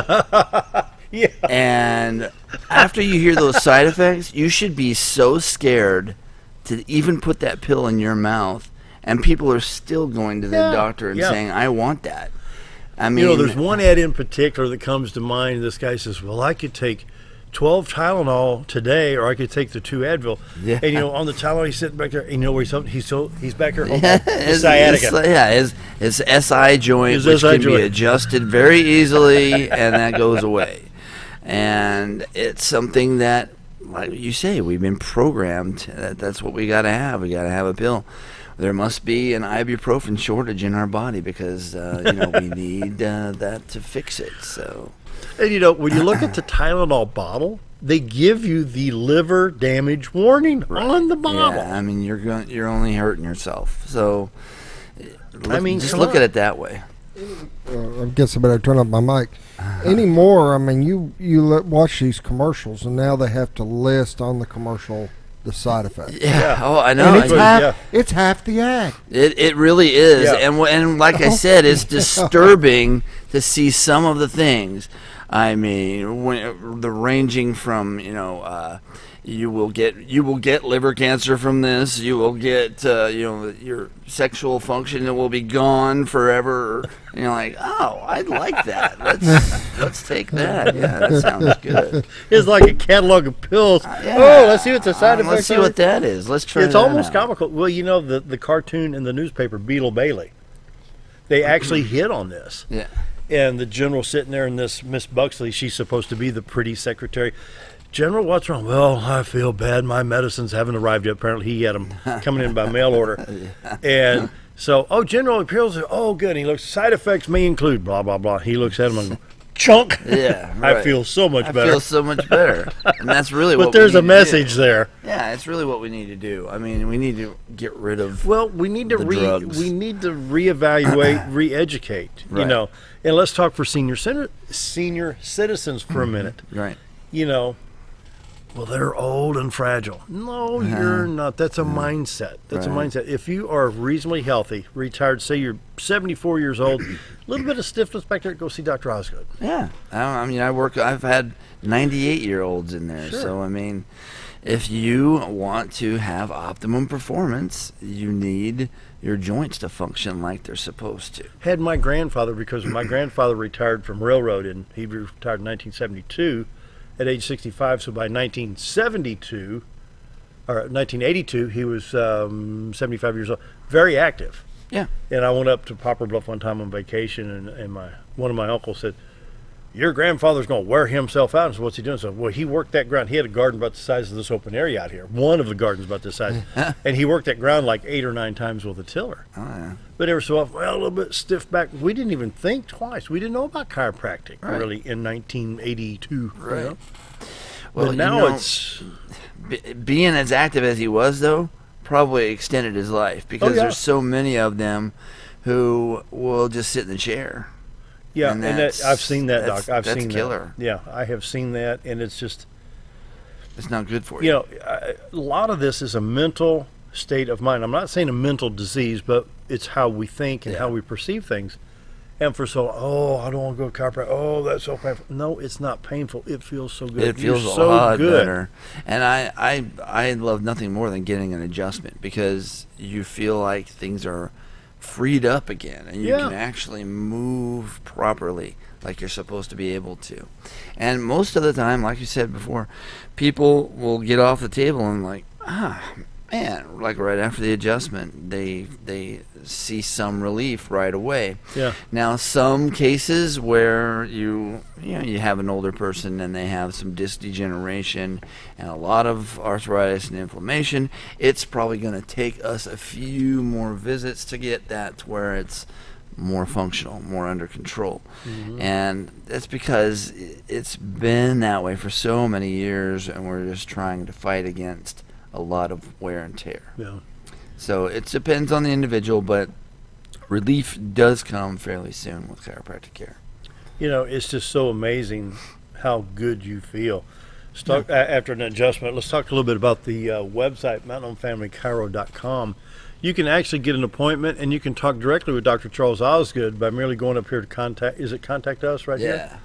Yeah. And after you hear those side effects, you should be so scared to even put that pill in your mouth, and people are still going to the doctor and saying, I want that. I mean, there's one ad in particular that comes to mind. This guy says, well, I could take 12 Tylenol today, or I could take the 2 Advil. Yeah. And on the Tylenol, he's sitting back there, and where he's back there. His sciatica. His SI joint, which can be adjusted very easily, and that goes away. And it's something that, like you say, we've been programmed. That's what we got to have. We got to have a pill. There must be an ibuprofen shortage in our body, because we need that to fix it. So. And when you look at the Tylenol bottle, they give you the liver damage warning on the bottle. Yeah, I mean, you're only hurting yourself. So, just come look on. at it that way. I guess I better turn up my mic. Anymore, I mean, you watch these commercials, and now they have to list on the commercial the side effects. Yeah. Oh, I know. And it's half the act. It really is. Yeah. And like I said, it's disturbing to see some of the things. I mean, the ranging from you will get liver cancer from this. You will get your sexual function will be gone forever. Like, oh, I'd like that. Let's take that. Yeah, that sounds good. It's like a catalog of pills. Yeah. Oh, let's see what the side effects are. Let's see what that is. Let's try. It's that almost out. comical. Well, the cartoon in the newspaper, Beetle Bailey, they actually hit on this. Yeah. And the general sitting there, and this Miss Buxley, she's supposed to be the pretty secretary. General, what's wrong? Well, I feel bad. My medicines haven't arrived yet. Apparently, he had them coming in by mail order. And so, General, pills. Oh, good. And he looks. Side effects may include blah blah blah. He looks at him and chunk. Yeah, right. I feel so much better. I feel so much better, and that's really but what. There's we a need message to do. there. Yeah, it's really what we need to do. I mean, we need to get rid of. Well, we need to drugs. we need to reevaluate, re-educate. Right. You know, and let's talk for senior citizens for a minute. Right. You know, well, they're old and fragile. No, you're not. That's a mindset. That's a mindset. If you are reasonably healthy, retired, say you're 74 years old, a little bit of stiffness back there, go see Dr. Osgood. Yeah. I mean, I've had 98-year-olds in there. Sure. So, I mean, if you want to have optimum performance, you need your joints to function like they're supposed to. Had my grandfather, because my grandfather retired from railroad, and he retired in 1972 at age 65. So by 1982, or 1982, he was 75 years old. Very active. Yeah. And I went up to Poplar Bluff one time on vacation, and one of my uncles said, "Your grandfather's going to wear himself out." And so what's he doing? So, well, he worked that ground. He had a garden about the size of this open area out here. One of the gardens about this size. And he worked that ground like 8 or 9 times with a tiller. Oh, yeah. But every so often, well, a little bit stiff back. We didn't even think twice. We didn't know about chiropractic really in 1982. Right. You know? Well, but now it's... Being as active as he was, though, probably extended his life, because there's so many of them who will just sit in the chair. Yeah, and I've seen that, Doc. I've that's seen killer. that. Yeah, I have seen that, and it's just... It's not good for you. You know, a lot of this is a mental state of mind. I'm not saying a mental disease, but it's how we think and how we perceive things. And for I don't want to go to chiropractic. Oh, that's so painful. No, it's not painful. It feels so good. It feels so a lot good. better. And I love nothing more than getting an adjustment, because you feel like things are freed up again, and you can actually move properly like you're supposed to be able to. And most of the time, like you said before, people will get off the table and like, man, like right after the adjustment, they see some relief right away. Yeah. Now, some cases where you have an older person and they have some disc degeneration and a lot of arthritis and inflammation, it's probably going to take us a few more visits to get that to where it's more functional, more under control. Mm-hmm. And that's because it's been that way for so many years, and we're just trying to fight against a lot of wear and tear. Yeah. So it depends on the individual, but relief does come fairly soon with chiropractic care. You know, it's just so amazing how good you feel. After an adjustment, let's talk a little bit about the website, mountainhomefamilychiro.com. You can actually get an appointment, and you can talk directly with Dr. Charles Osgood by merely going up here to contact us right here?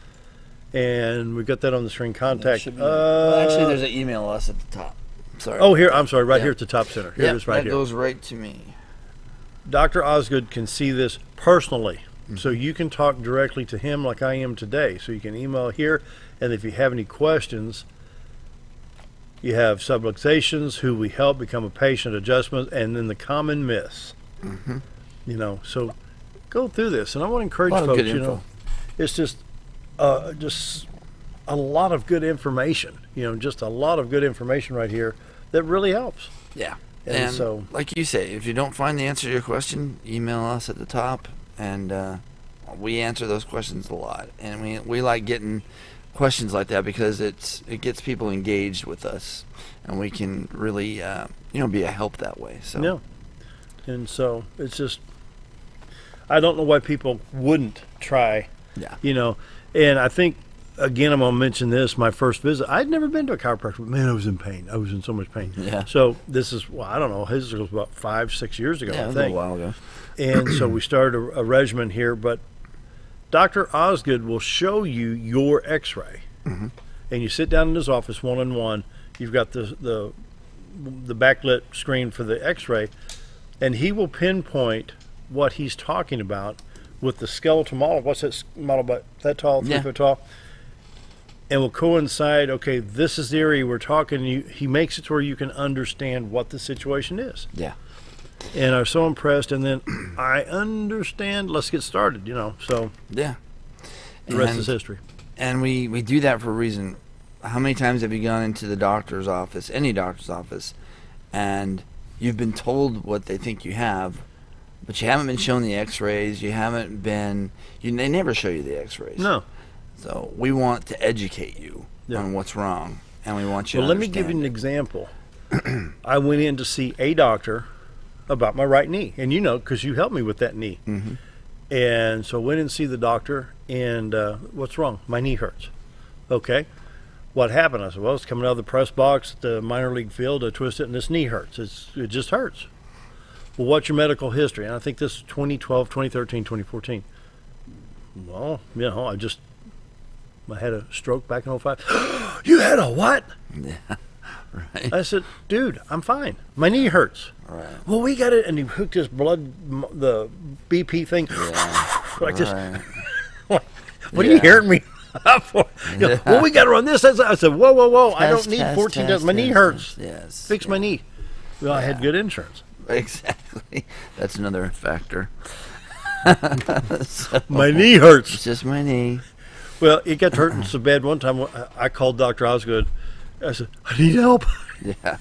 And we've got that on the screen, contact. Actually, there's an email us at the top. Sorry. Oh, here, I'm sorry, right here at the top center. Here it is right here. That goes right to me. Dr. Osgood can see this personally. So you can talk directly to him like I am today. So you can email here, and if you have any questions, you have subluxations, who we help, become a patient, adjustments, and then the common myths. Mm-hmm. You know, so go through this, and I want to encourage A lot of folks. good You info. know, it's just a lot of good information. You know, just a lot of good information right here that really helps. Yeah. And so, like you say, if you don't find the answer to your question, email us at the top, and we answer those questions a lot. And we like getting questions like that, because it gets people engaged with us, and we can really be a help that way. So yeah. And so it's just, I don't know why people wouldn't try. Yeah. You know, and I think, again, I'm going to mention this, my first visit, I'd never been to a chiropractor, but man, I was in pain. I was in so much pain. Yeah. So this is, I don't know, his was about 5-6 years ago, Yeah, I it was think. a while ago. And so we started a regimen here, but Dr. Osgood will show you your x-ray. Mm-hmm. And you sit down in his office one-on-one. You've got the backlit screen for the x-ray, and he will pinpoint what he's talking about with the skeletal model. What's that model about? That tall, 3 foot tall? And will coincide, okay, this is the area we're talking. He makes it to where you can understand what the situation is. Yeah. And I'm so impressed. And then I understand, let's get started, you know. So yeah, the rest is history. And we do that for a reason. How many times have you gone into the doctor's office, any doctor's office, and you've been told what they think you have, but you haven't been shown the x-rays, you haven't been, they never show you the x-rays. No. So we want to educate you on what's wrong, and we want you to let me give you an example. I went in to see a doctor about my right knee, and because you helped me with that knee. Mm-hmm. And so I went in to see the doctor, and what's wrong? My knee hurts. Okay. What happened? I said, well, it's coming out of the press box at the minor league field. I twist it, and this knee hurts. It just hurts. Well, what's your medical history? And I think this is 2012, 2013, 2014. Well, I had a stroke back in 2005. You had a what? Yeah, right. I said, dude, I'm fine. My knee hurts. Right. Well, we got it, and he hooked his the BP thing. Yeah. Like this. Right. What are you hearing me up for? Well, we got to run this. I said, whoa. I don't need 14 days. My knee hurts. Yes. Fix my knee. Well, I had good insurance. Exactly. That's another factor. So, my knee hurts. It's just my knee. Well, it got hurting so bad one time. I called Dr. Osgood. I said, I need help. Yeah.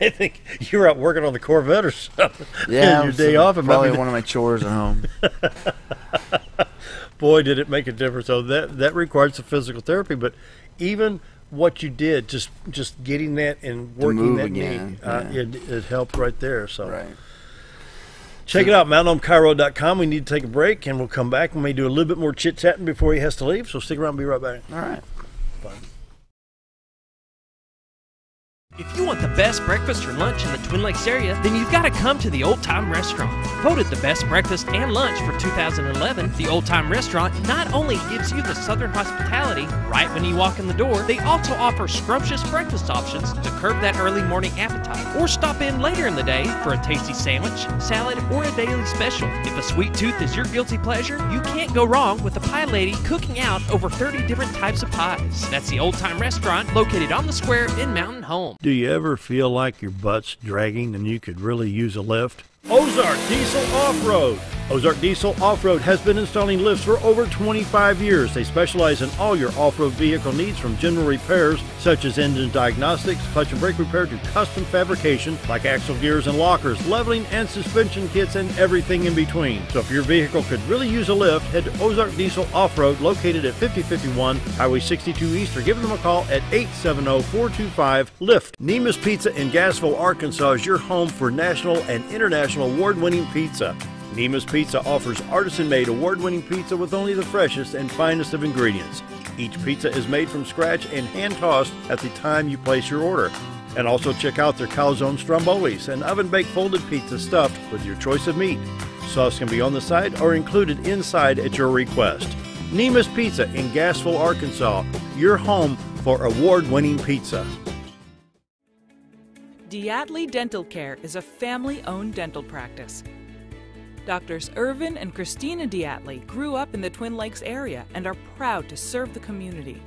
I think you were out working on the Corvette or something. Yeah. Your day off. Probably one of my chores at home. Boy, did it make a difference. So that requires some physical therapy. But even what you did, just getting that and working that knee, it helped right there. So right. Check it out, mountainhomechiro.com. We need to take a break, and we'll come back. We may do a little bit more chit-chatting before he has to leave, so stick around and be right back. All right. Fine. If you want the best breakfast or lunch in the Twin Lakes area, then you've got to come to the Old Time Restaurant. Voted the best breakfast and lunch for 2011, the Old Time Restaurant not only gives you the Southern hospitality right when you walk in the door, they also offer scrumptious breakfast options to curb that early morning appetite. Or stop in later in the day for a tasty sandwich, salad, or a daily special. If a sweet tooth is your guilty pleasure, you can't go wrong with the pie lady cooking out over 30 different types of pies. That's the Old Time Restaurant located on the square in Mountain Home. Do you ever feel like your butt's dragging and you could really use a lift? Ozark Diesel Off-Road. Ozark Diesel Off-Road has been installing lifts for over 25 years. They specialize in all your off-road vehicle needs, from general repairs such as engine diagnostics, clutch and brake repair, to custom fabrication like axle gears and lockers, leveling and suspension kits, and everything in between. So if your vehicle could really use a lift, head to Ozark Diesel Off-Road, located at 5051 Highway 62 East, or give them a call at 870-425-LIFT. Nemus Pizza in Gassville, Arkansas is your home for national and international award-winning pizza. Nemus Pizza offers artisan-made award-winning pizza with only the freshest and finest of ingredients. Each pizza is made from scratch and hand-tossed at the time you place your order. And also check out their calzone strombolis, an oven-baked folded pizza stuffed with your choice of meat. Sauce can be on the side or included inside at your request. Nemus Pizza in Gassville, Arkansas, your home for award-winning pizza. Diatley Dental Care is a family-owned dental practice. Doctors Irvin and Christina Diatley grew up in the Twin Lakes area and are proud to serve the community.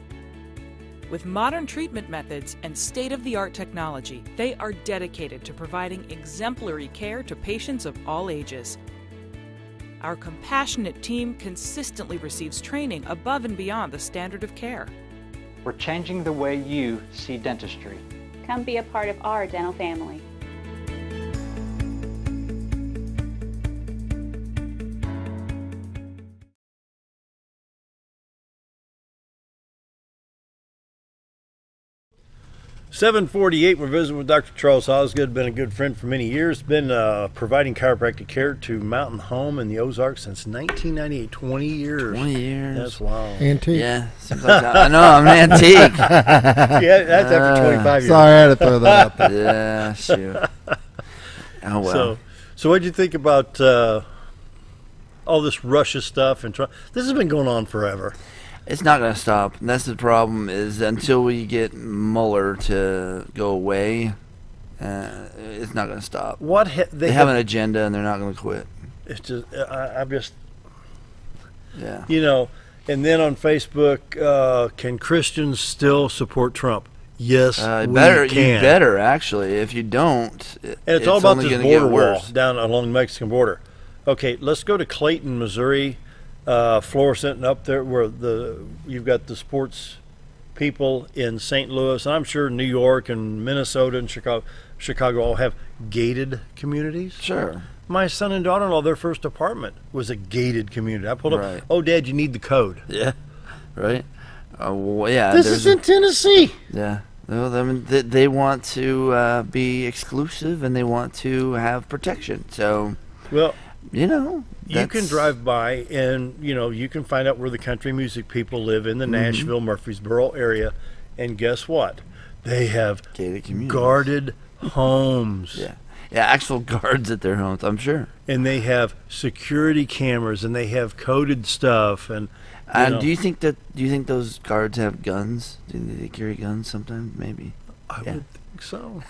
With modern treatment methods and state-of-the-art technology, they are dedicated to providing exemplary care to patients of all ages. Our compassionate team consistently receives training above and beyond the standard of care. We're changing the way you see dentistry. Come be a part of our dental family. $748. We're visiting with Dr. Charles Osgood. Been a good friend for many years. Been providing chiropractic care to Mountain Home in the Ozarks since 1998. 20 years. 20 years. That's wild. Antique. Yeah. Seems like I know, I'm an antique. Yeah, that's after 25 years. Sorry, I had to throw that out there. Yeah, shoot. Oh, well. So what did you think about all this Russia stuff? And this has been going on forever. It's not going to stop. And that's the problem, is until we get Mueller to go away, it's not going to stop. They have an agenda, and they're not going to quit. It's just, I'm just, yeah. You know, and then on Facebook, can Christians still support Trump? Yes, we can. You better, actually. If you don't, and it's all about this border wall down along the Mexican border. Okay, let's go to Clayton, Missouri. Florissant, and up there where you've got the sports people in St. Louis, and I'm sure New York and Minnesota and Chicago all have gated communities. Sure. My son and daughter-in-law, their first apartment was a gated community. I pulled up, right. Oh, Dad, you need the code. Yeah, right. Well, yeah. This is in Tennessee. Yeah. Well, I mean, they want to be exclusive and they want to have protection. So, well, you know, you can drive by and, you know, you can find out where the country music people live in the Nashville, Murfreesboro area. And guess what? They have guarded homes. Yeah. Yeah, actual guards at their homes, I'm sure. And they have security cameras and they have coded stuff and do you think those guards have guns? Do they carry guns sometimes? Maybe. I would think so.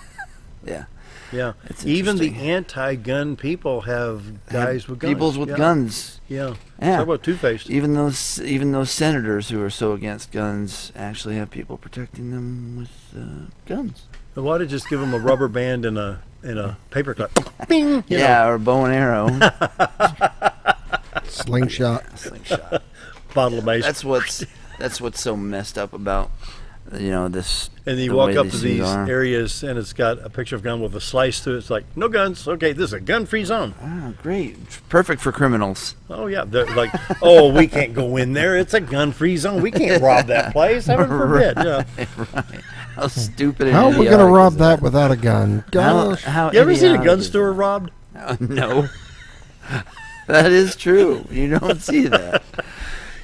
Yeah. Yeah. Even the anti-gun people have guys with guns. Peoples with guns. Yeah. Yeah. Talk about two-faced. Even those senators who are so against guns actually have people protecting them with guns. Why don't you just give them a rubber band and a paper clip? Bing, you know. Or a bow and arrow. Slingshot. Bottle of mace. That's what's so messed up about, you know, this. And you walk up to these areas and it's got a picture of a gun with a slice through it. It's like, no guns. Okay, this is a gun-free zone. Oh, great. Perfect for criminals. Oh, yeah. They're like, oh, we can't go in there. It's a gun-free zone. We can't rob that place. Heaven forbid. Right. How stupid. How are we going to rob that without a gun? Gosh. How you ever seen a gun store robbed? No. That is true. You don't see that.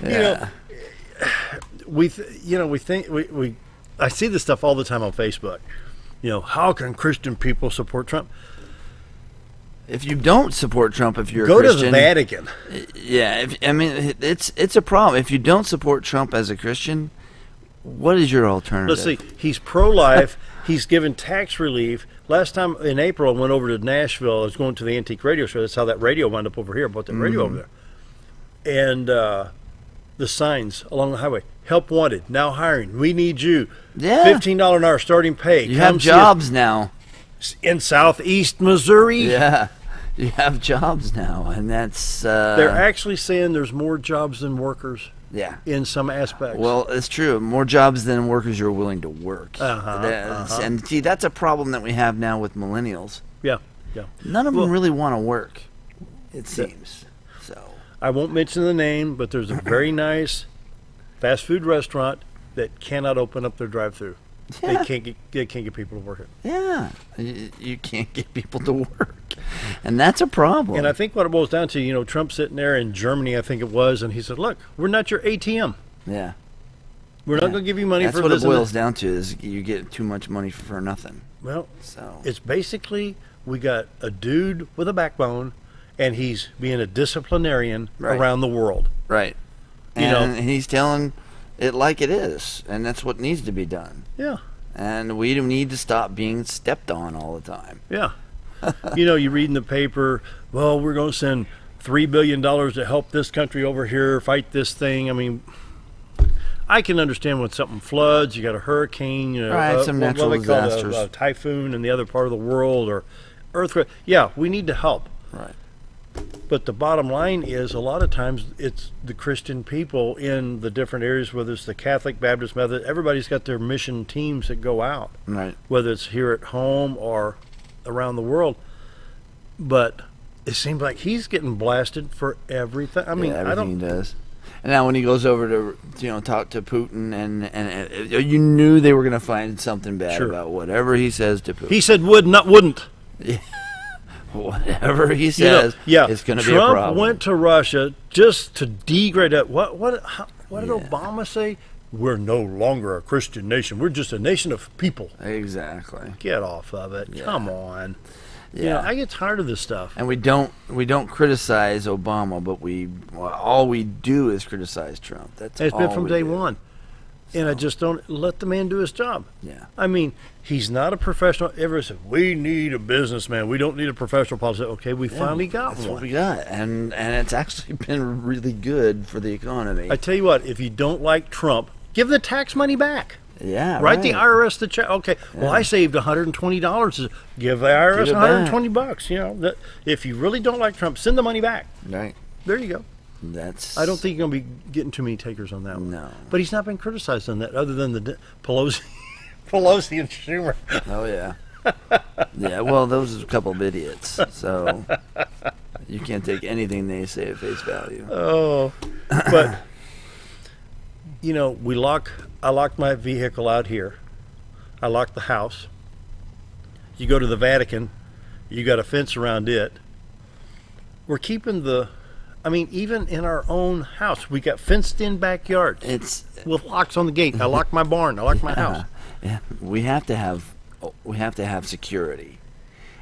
Yeah. You know, I see this stuff all the time on Facebook. You know, how can Christian people support Trump? If you don't support Trump, if you're go a Christian, to the Vatican. Yeah, it's a problem. If you don't support Trump as a Christian, what is your alternative? Let's see. He's pro-life. He's given tax relief. Last time in April, I went over to Nashville. I was going to the antique radio show. That's how that radio wound up over here. I bought that radio over there. And the signs along the highway: help wanted, now hiring, we need you. Yeah. $15 an hour starting pay. You have jobs now. In southeast Missouri. Yeah. You have jobs now, and that's... They're actually saying there's more jobs than workers. Yeah. In some aspects. Well, it's true. More jobs than workers you're willing to work. And see, that's a problem that we have now with millennials. Yeah, yeah. None of them really want to work, it seems. So I won't mention the name, but there's a very nice fast food restaurant that cannot open up their drive-through. Yeah. They can't get people to work it. Yeah, you can't get people to work, and that's a problem. And I think what it boils down to, you know, Trump sitting there in Germany, I think it was, and he said, "Look, we're not your ATM. Yeah, we're not going to give you money that's for what this." It boils down to is you get too much money for nothing. Well, it's basically we got a dude with a backbone, and he's being a disciplinarian around the world. Right. And he's telling it like it is, and that's what needs to be done. Yeah. And we need to stop being stepped on all the time. Yeah. You know, you read in the paper, well, we're going to send $3 billion to help this country over here fight this thing. I mean, I can understand when something floods, you got a hurricane, you know, some natural disasters, a typhoon in the other part of the world, or earthquake. Yeah, we need to help. Right. But the bottom line is, a lot of times it's the Christian people in the different areas, whether it's the Catholic, Baptist, Methodist, everybody's got their mission teams that go out. Right. Whether it's here at home or around the world. But it seems like he's getting blasted for everything. I mean, everything he does. And now when he goes over to talk to Putin, and you knew they were going to find something bad about whatever he says to Putin. He said would, not wouldn't. Yeah. Whatever he says, it's going to be a problem. Trump went to Russia just to degrade it. What did Obama say? We're no longer a Christian nation. We're just a nation of people. Exactly. Get off of it. Yeah. Come on. Yeah. You know, I get tired of this stuff. And we don't criticize Obama, but all we do is criticize Trump. It's been from day one. And I just don't let the man do his job. Yeah. I mean, he's not a professional. Everyone said, we need a businessman. We don't need a professional politician. Okay, we finally got one. That's what we got. And it's actually been really good for the economy. I tell you what, if you don't like Trump, give the tax money back. Yeah, Write the IRS the check. Okay, well, I saved $120. Give the IRS $120. You know, if you really don't like Trump, send the money back. Right. There you go. I don't think you're going to be getting too many takers on that one. No. But he's not been criticized on that, other than the Pelosi and Schumer. Oh, yeah. Yeah, well, those are a couple of idiots. So you can't take anything they say at face value. Oh, but you know, I lock my vehicle out here. I lock the house. You go to the Vatican, you got a fence around it. We're keeping even in our own house, we got fenced in backyards. It's with locks on the gate. I lock my barn. I lock my house. Yeah, we have to have security,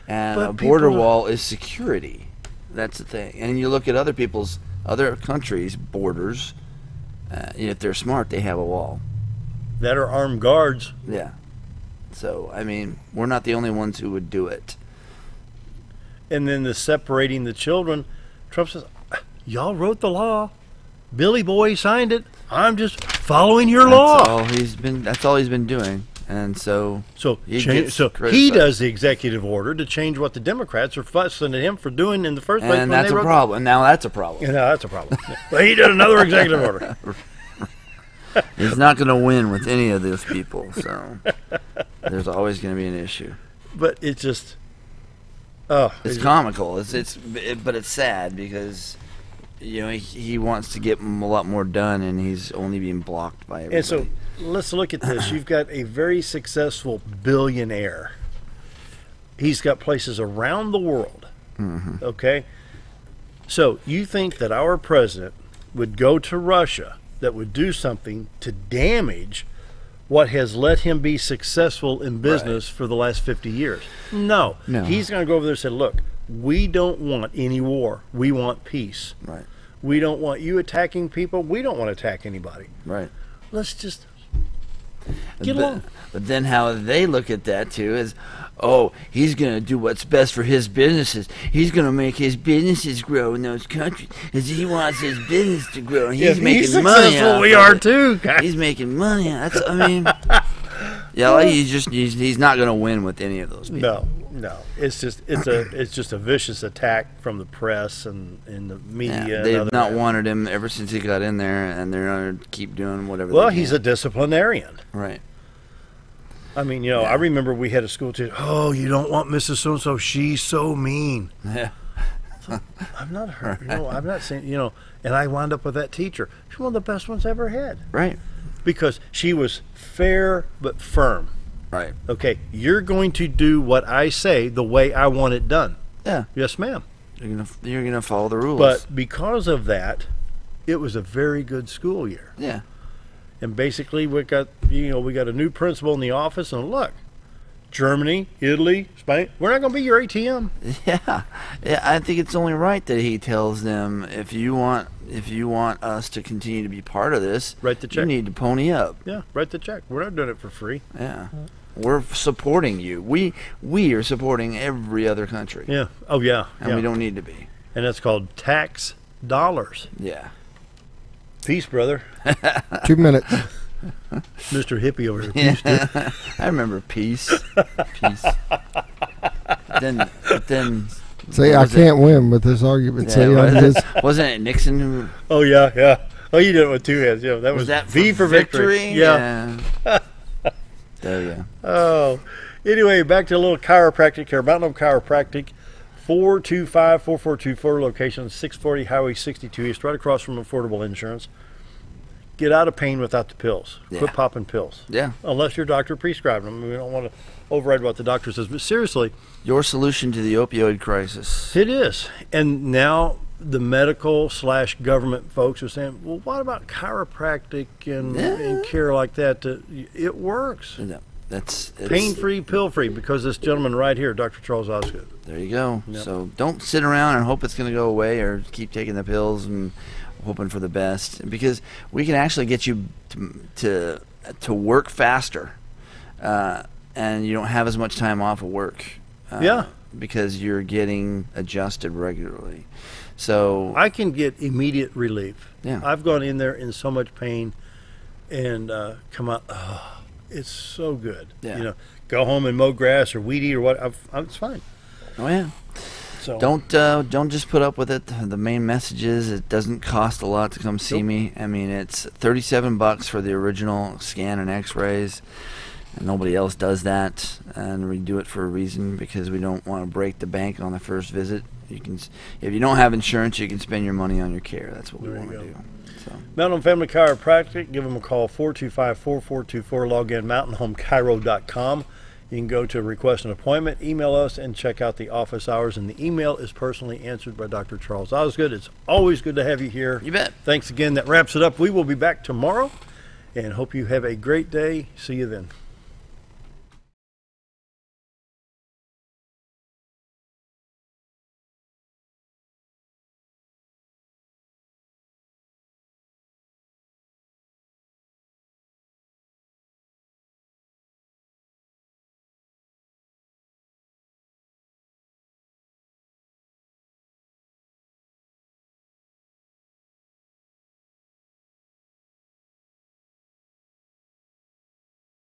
and But a border people- wall is security. That's the thing. And you look at other countries' borders. If they're smart, they have a wall. That are armed guards. Yeah. So I mean, we're not the only ones who would do it. And then the separating the children. Trump says, y'all wrote the law. Billy Boy signed it. I'm just following your law. That's all he's been doing. And so he gets he criticized. does the executive order to change what the Democrats are fussing at him for doing in the first place. And when that's they a wrote problem. And now that's a problem. Yeah, that's a problem. But he did another executive order. He's not going to win with any of those people. So there's always going to be an issue. But it's just, it's comical. But it's sad because he wants to get a lot more done, and he's only being blocked by everybody. And so let's look at this. You've got a very successful billionaire. He's got places around the world. Mm-hmm. Okay? So you think that our president would go to Russia that would do something to damage what has let him be successful in business for the last 50 years? No. He's going to go over there and say, look, we don't want any war. We want peace. Right. We don't want you attacking people. We don't want to attack anybody. Right. Let's just get along. But then how they look at that too is, oh, he's going to do what's best for his businesses. He's going to make his businesses grow in those countries because he wants his business to grow. And he's making money. We are too, guys. He's making money. He's not going to win with any of those people. No. It's just a vicious attack from the press and the media. They've not wanted him ever since he got in there, and they're going to keep doing whatever. Well, they he's can. a disciplinarian. Right. I mean, I remember we had a school teacher. Oh, you don't want Mrs. So-and-so. She's so mean. Yeah. I'm not her. I'm not saying, and I wound up with that teacher. She's one of the best ones I ever had. Right. Because she was fair but firm. Right. Okay, you're going to do what I say the way I want it done. Yeah. Yes, ma'am. You're gonna follow the rules. But because of that, it was a very good school year. Yeah. And basically, we got a new principal in the office, and look, Germany, Italy, Spain, we're not going to be your ATM. Yeah. I think it's only right that he tells them, if you want us to continue to be part of this, write the check. You need to pony up. Yeah, write the check. We're not doing it for free. Yeah. We're supporting you. We are supporting every other country. Yeah. Oh, yeah. And we don't need to be. And that's called tax dollars. Yeah. Peace, brother. 2 minutes. Mr. Hippie over here. Peace, dude. I remember peace. Peace. Then. See, I can't win with this argument. Yeah, wasn't it Nixon who? Oh yeah. Oh, you did it with two hands. Yeah, that was that V for victory. Yeah. There you go. Oh, anyway, back to a little chiropractic here. Mountain Home Chiropractic, 425-4424, location 640 Highway 62 East, right across from Affordable Insurance. Get out of pain without the pills. Yeah. Quit popping pills. Yeah. Unless your doctor prescribed them. We don't want to override what the doctor says. But seriously. Your solution to the opioid crisis. It is. And now the medical/government folks are saying, well, what about chiropractic and care like that? It works. Yeah. It's pain-free, pill-free, because this gentleman right here, Dr. Charles Osgood. There you go. Yep. So don't sit around and hope it's going to go away or keep taking the pills and hoping for the best, because we can actually get you to work faster, and you don't have as much time off of work. Because you're getting adjusted regularly. So I can get immediate relief. Yeah. I've gone in there in so much pain and come out. Oh, it's so good. Yeah. Go home and mow grass or weed eat or what. It's fine. Oh yeah. So don't just put up with it. The main message is it doesn't cost a lot to come see me. I mean, it's $37 for the original scan and X-rays. And nobody else does that, and we do it for a reason, because we don't want to break the bank on the first visit. If you don't have insurance, you can spend your money on your care. That's what we want to do. So. Mountain Home Family Chiropractic, give them a call, 425-4424. Log in, mountainhomechiro.com. You can go to request an appointment, email us, and check out the office hours. And the email is personally answered by Dr. Charles Osgood. It's always good to have you here. You bet. Thanks again. That wraps it up. We will be back tomorrow, and hope you have a great day. See you then.